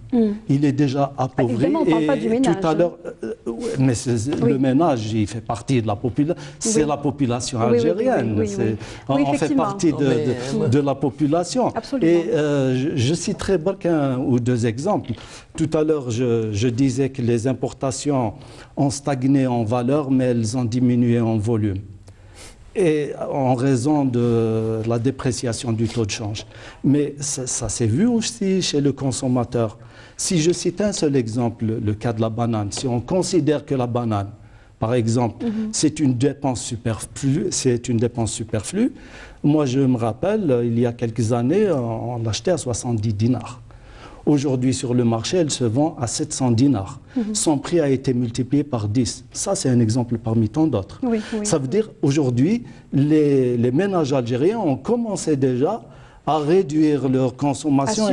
Il est déjà appauvri. Évidemment, on ne parle pas du ménage. Tout à l'heure, mais le ménage, il fait partie de la population. C'est la population algérienne. On fait partie de la population. Absolument. Et je citerai un ou deux exemples. Tout à l'heure, je disais que les importations ont stagné en valeur, mais elles ont diminué en volume. Et en raison de la dépréciation du taux de change. Mais ça s'est vu aussi chez le consommateur. Si je cite un seul exemple, le cas de la banane, si on considère que la banane, par exemple, c'est une dépense superflue, moi je me rappelle, il y a quelques années, on l'achetait à 70 dinars. Aujourd'hui, sur le marché, elle se vend à 700 dinars. Son prix a été multiplié par 10. Ça, c'est un exemple parmi tant d'autres. Oui, oui. Ça veut dire, aujourd'hui, les ménages algériens ont commencé déjà à réduire leur consommation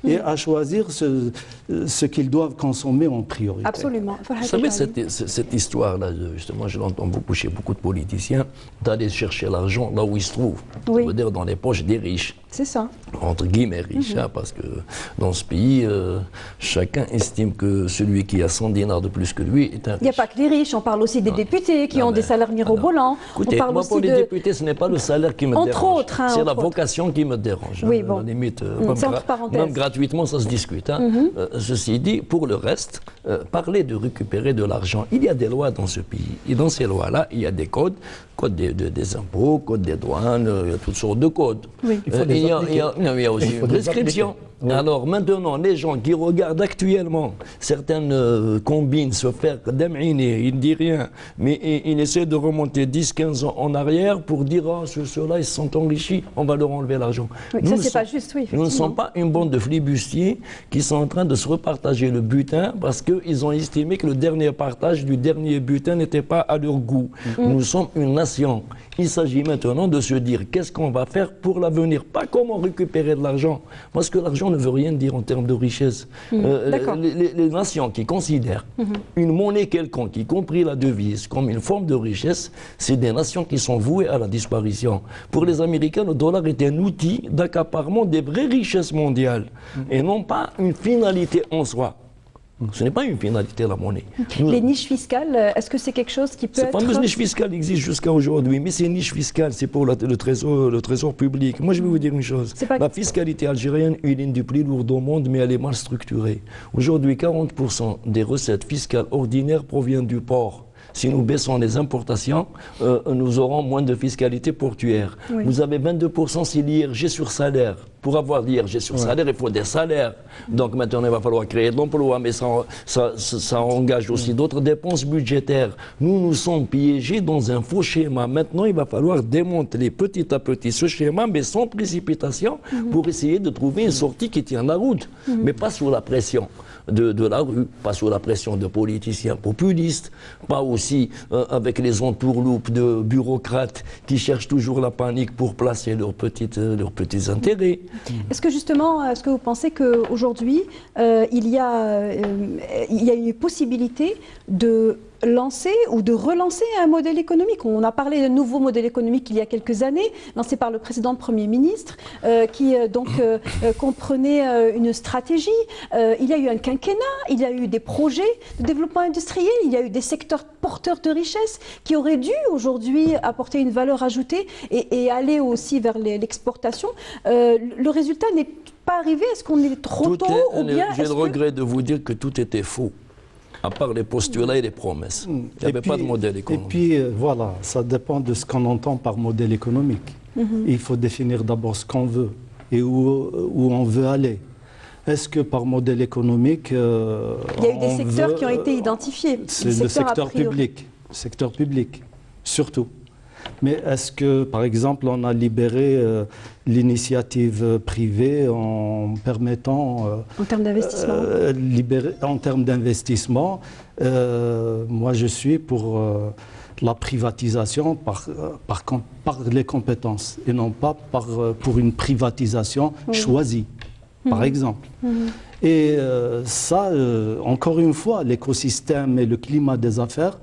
et à choisir ce qu'ils doivent consommer en priorité. Absolument. Vous savez, cette histoire-là, justement, je l'entends beaucoup chez beaucoup de politiciens, d'aller chercher l'argent là où il se trouve, oui. ça veut dire dans les poches des riches. C'est ça. Entre guillemets riches, hein, parce que dans ce pays, chacun estime que celui qui a 100 dinars de plus que lui est un riche. Il n'y a pas que les riches, on parle aussi des députés qui ont des salaires mirobolants. Écoutez, moi pour les députés, ce n'est pas le salaire qui me dérange. Entre autres, hein, c'est la vocation qui me dérange. Oui, bon. Limite, même gratuitement, ça se discute. Hein. Ceci dit, pour le reste, parler de récupérer de l'argent, il y a des lois dans ce pays. Et dans ces lois-là, il y a des codes, code des impôts, code des douanes, il y a toutes sortes de codes. Oui. Il y a aussi une prescription. Oui. Alors maintenant, les gens qui regardent actuellement certaines combines se faire d'aminer, ils ne disent rien, mais ils essaient de remonter 10-15 ans en arrière pour dire « Ah, ceux-là, ils se sont enrichis, on va leur enlever l'argent. Oui, » ça, c'est pas juste, oui, effectivement. Nous ne sommes pas une bande de flibustiers qui sont en train de se repartager le butin parce qu'ils ont estimé que le dernier partage du dernier butin n'était pas à leur goût. Nous sommes une nation. Il s'agit maintenant de se dire qu'est-ce qu'on va faire pour l'avenir, pas comment récupérer de l'argent. Parce que l'argent ne veut rien dire en termes de richesse. Les nations qui considèrent une monnaie quelconque, y compris la devise, comme une forme de richesse, c'est des nations qui sont vouées à la disparition. Pour les Américains, le dollar est un outil d'accaparement des vraies richesses mondiales et non pas une finalité en soi. Ce n'est pas une finalité, la monnaie. Les niches fiscales, est-ce que c'est quelque chose qui peut être... Ces fameuses niches fiscales existent jusqu'à aujourd'hui, mais ces niches fiscales, c'est pour le trésor public. Moi, je vais vous dire une chose. La fiscalité algérienne est l'une des plus lourdes au monde, mais elle est mal structurée. Aujourd'hui, 40% des recettes fiscales ordinaires proviennent du port. Si nous baissons les importations, nous aurons moins de fiscalité portuaire. Oui. Vous avez 22%, c'est l'IRG sur salaire. Pour avoir l'IRG sur salaire, il faut des salaires. Donc maintenant, il va falloir créer de l'emploi, mais ça engage aussi d'autres dépenses budgétaires. Nous sommes piégés dans un faux schéma. Maintenant, il va falloir démanteler petit à petit ce schéma, mais sans précipitation, pour essayer de trouver une sortie qui tient la route, mais pas sous la pression de la rue, pas sous la pression de politiciens populistes, pas aussi avec les entourloupes de bureaucrates qui cherchent toujours la panique pour placer leurs petits intérêts. Est-ce que justement, est-ce que vous pensez qu'aujourd'hui, il y a une possibilité de lancer ou de relancer un modèle économique? On a parlé d'un nouveau modèle économique il y a quelques années, lancé par le précédent Premier ministre, qui comprenait une stratégie. Il y a eu un quinquennat, il y a eu des projets de développement industriel, il y a eu des secteurs porteurs de richesse qui auraient dû aujourd'hui apporter une valeur ajoutée et aller aussi vers l'exportation. Le résultat n'est pas arrivé. Est-ce qu'on est trop tôt ou bien... J'ai le regret de vous dire que tout était faux. À part les postulats et les promesses. Il n'y avait pas de modèle économique. Et puis, voilà, ça dépend de ce qu'on entend par modèle économique. Il faut définir d'abord ce qu'on veut et où on veut aller. Est-ce que par modèle économique... il y a eu des secteurs qui ont été identifiés. C'est le secteur public, surtout. Mais est-ce que, par exemple, on a libéré l'initiative privée en permettant... en termes d'investissement en termes d'investissement, moi je suis pour la privatisation par les compétences et non pas pour une privatisation choisie, par exemple. Et ça, encore une fois, l'écosystème et le climat des affaires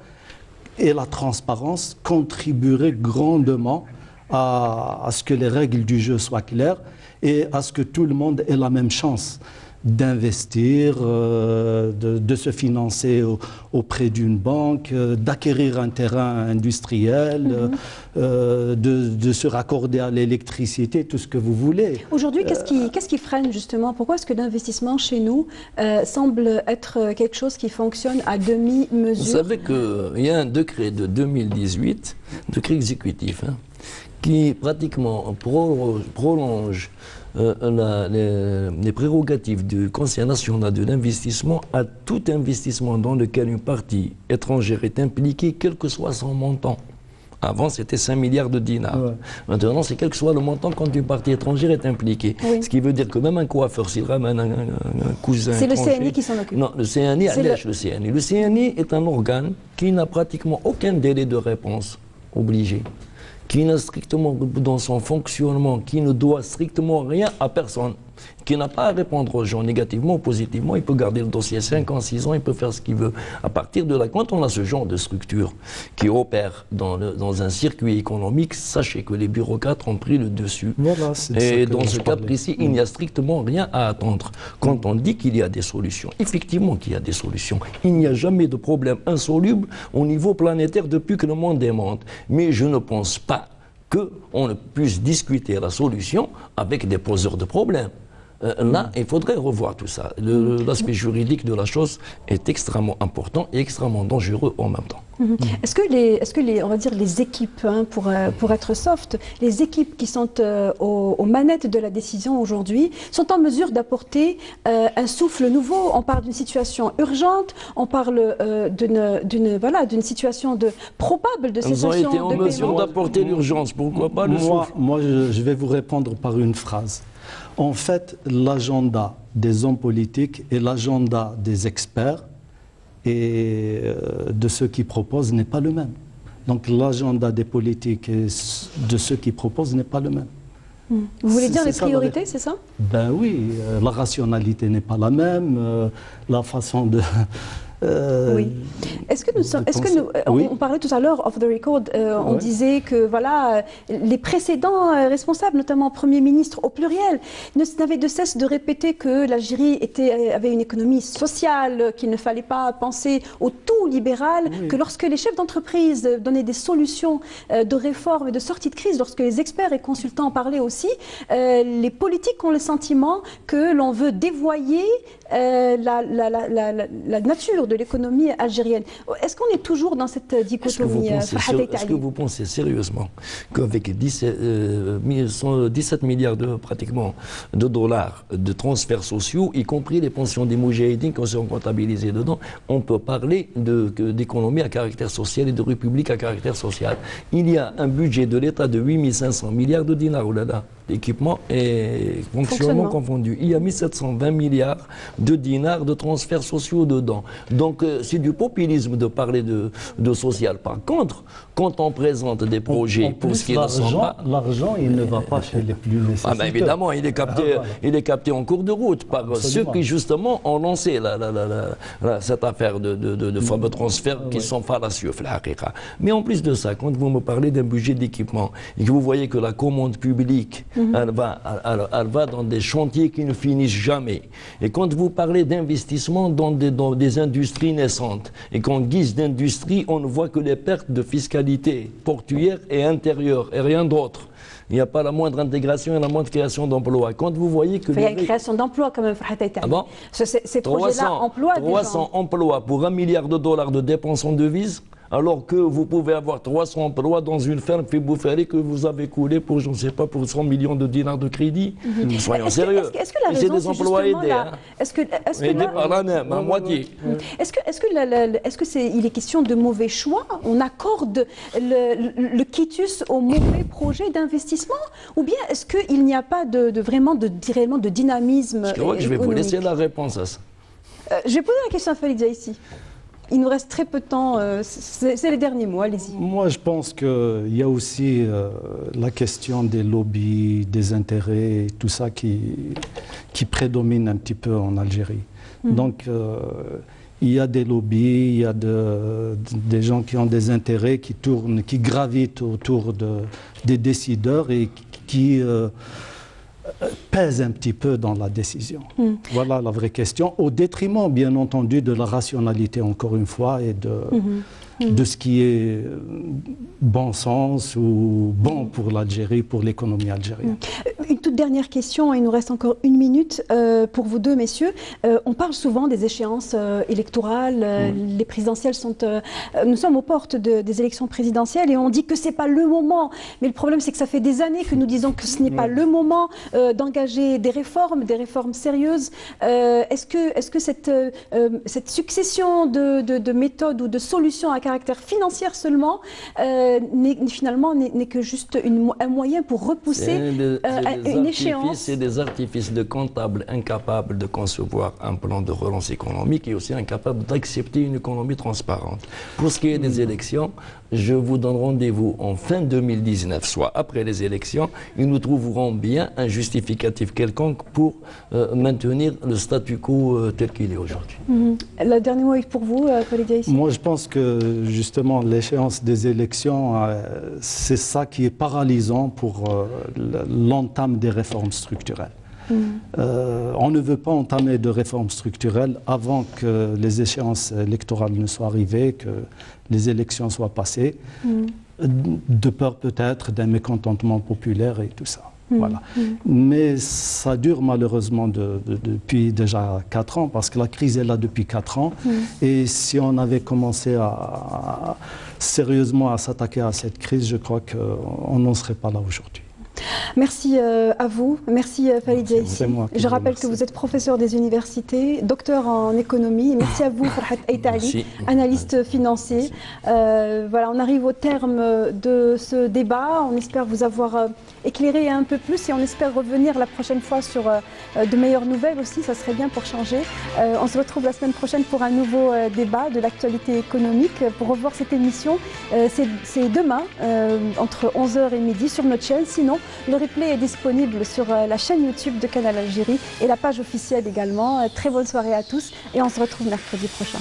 et la transparence contribueraient grandement à ce que les règles du jeu soient claires et à ce que tout le monde ait la même chance d'investir, de se financer auprès d'une banque, d'acquérir un terrain industriel, de se raccorder à l'électricité, tout ce que vous voulez. Aujourd'hui, qu'est-ce qui freine justement? Pourquoi est-ce que l'investissement chez nous semble être quelque chose qui fonctionne à demi-mesure? Vous savez qu'il y a un décret de 2018, décret exécutif, qui pratiquement prolonge les prérogatives du Conseil national de l'investissement à tout investissement dans lequel une partie étrangère est impliquée, quel que soit son montant. Avant, c'était 5 milliards de dinars. Ouais. Maintenant, c'est quel que soit le montant quand une partie étrangère est impliquée. Oui. Ce qui veut dire que même un coiffeur, s'il ramène un cousin c'est le CNI qui s'en occupe. Non, le CNI allège le CNI. Le CNI est un organe qui n'a pratiquement aucun délai de réponse obligé, qui n'a strictement, dans son fonctionnement, qui ne doit strictement rien à personne, qui n'a pas à répondre aux gens négativement ou positivement. Il peut garder le dossier 5 ans, 6 ans, il peut faire ce qu'il veut. À partir de là, quand on a ce genre de structure qui opère dans un circuit économique, sachez que les bureaucrates ont pris le dessus. Voilà, et dans ce cas précis, il n'y a strictement rien à attendre. Quand on dit qu'il y a des solutions, effectivement qu'il y a des solutions. Il n'y a jamais de problème insoluble au niveau planétaire depuis que le monde est monde. Mais je ne pense pas qu'on ne puisse discuter la solution avec des poseurs de problèmes. Là, il faudrait revoir tout ça. L'aspect juridique de la chose est extrêmement important et extrêmement dangereux en même temps. Est-ce que on va dire les équipes, hein, pour être soft, les équipes qui sont aux manettes de la décision aujourd'hui sont en mesure d'apporter un souffle nouveau? On parle d'une situation urgente, on parle d'une situation probable de cessation de paiement. Ils ont été en mesure d'apporter l'urgence, pourquoi pas le souffle? Moi, je vais vous répondre par une phrase. En fait, l'agenda des hommes politiques et l'agenda des experts et de ceux qui proposent n'est pas le même. Donc l'agenda des politiques et de ceux qui proposent n'est pas le même. Vous voulez dire les priorités, c'est ça? Ben oui, la rationalité n'est pas la même, la façon de... oui. On parlait tout à l'heure, off the record, on disait que voilà, les précédents responsables, notamment Premier ministre au pluriel, n'avaient de cesse de répéter que l'Algérie avait une économie sociale, qu'il ne fallait pas penser au tout libéral, que lorsque les chefs d'entreprise donnaient des solutions de réforme et de sortie de crise, lorsque les experts et consultants en parlaient aussi, les politiques ont le sentiment que l'on veut dévoyer la nature de l'économie algérienne. Est-ce qu'on est toujours dans cette dichotomie? Est-ce que vous pensez sérieusement qu'avec 17 milliards pratiquement de dollars de transferts sociaux, y compris les pensions des moudjahidines qui sont comptabilisées dedans, on peut parler d'économie à caractère social et de république à caractère social? Il y a un budget de l'État de 8500 milliards de dinars, d'équipement et fonctionnement confondu. Il y a 1720 milliards de dinars de transferts sociaux dedans. Donc c'est du populisme de parler de social. Par contre, quand on présente des projets pour ce qui ne sont pas... L'argent, il ne va pas chez les plus nécessiteux. Ben évidemment, il est capté en cours de route par ceux qui justement ont lancé cette affaire de fameux transferts qui sont fallacieux. Mais en plus de ça, quand vous me parlez d'un budget d'équipement et que vous voyez que la commande publique elle va dans des chantiers qui ne finissent jamais. Et quand vous parlez d'investissement dans des industries naissantes, et qu'en guise d'industrie, on ne voit que les pertes de fiscalité portuaire et intérieure, et rien d'autre. Il n'y a pas la moindre intégration et la moindre création d'emplois. Quand vous voyez que... Il y a une création d'emplois quand même, ah bon? Ces projets-là emploient 300 emplois pour $1 milliard de dépenses en devises, alors que vous pouvez avoir 300 emplois dans une ferme Fibouferry que vous avez coulé pour, je ne sais pas, pour 100 millions de dinars de crédit. Soyons sérieux. Est-ce que la raison, c'est des emplois aidés. Aidés par la même, à moitié. Est-ce qu'il est question de mauvais choix? On accorde le quitus aux mauvais projets d'investissement? Ou bien est-ce qu'il n'y a pas réellement de dynamisme économique? Je vais vous laisser la réponse à ça. Je vais poser la question à Félix ici. Il nous reste très peu de temps, c'est les derniers mots, allez-y. Moi, je pense qu'il y a aussi la question des lobbies, des intérêts, tout ça qui prédomine un petit peu en Algérie. Donc, il y a des lobbies, il y a des gens qui ont des intérêts, qui tournent, qui gravitent autour des décideurs et qui pèse un petit peu dans la décision. Voilà la vraie question, au détriment, bien entendu, de la rationalité, encore une fois, et de ce qui est bon sens ou bon pour l'Algérie, pour l'économie algérienne. Une toute dernière question, il nous reste encore une minute pour vous deux, messieurs. On parle souvent des échéances électorales, les présidentielles sont... nous sommes aux portes des élections présidentielles et on dit que ce n'est pas le moment. Mais le problème, c'est que ça fait des années que nous disons que ce n'est pas le moment d'engager des réformes sérieuses. Est-ce que cette succession de méthodes ou de solutions à caractère financier seulement finalement n'est que juste un moyen pour repousser une échéance? C'est des artifices de comptables incapables de concevoir un plan de relance économique et aussi incapables d'accepter une économie transparente. Pour ce qui est des élections, je vous donne rendez-vous en fin 2019, soit après les élections, et nous trouverons bien un justificatif quelconque pour maintenir le statu quo tel qu'il est aujourd'hui. Le dernier mot est pour vous, Khalid Yaissi. Moi, je pense que justement l'échéance des élections, c'est ça qui est paralysant pour l'entame des réformes structurelles. On ne veut pas entamer de réformes structurelles avant que les échéances électorales ne soient arrivées, que les élections soient passées, de peur peut-être d'un mécontentement populaire et tout ça. Voilà. Mais ça dure malheureusement depuis déjà 4 ans, parce que la crise est là depuis 4 ans. Et si on avait commencé sérieusement à s'attaquer à cette crise, je crois qu'on n'en serait pas là aujourd'hui. Merci à vous, merci Khalid Yaissi. Je rappelle que vous êtes professeur des universités, docteur en économie. Merci à vous, Farhat Aïtali, analyste financier. Voilà, on arrive au terme de ce débat. On espère vous avoir éclairé un peu plus et on espère revenir la prochaine fois sur de meilleures nouvelles aussi. Ça serait bien pour changer. On se retrouve la semaine prochaine pour un nouveau débat de l'actualité économique. Pour revoir cette émission, c'est demain entre 11h et midi sur notre chaîne. Sinon, le replay est disponible sur la chaîne YouTube de Canal Algérie et la page officielle également. Très bonne soirée à tous et on se retrouve mercredi prochain.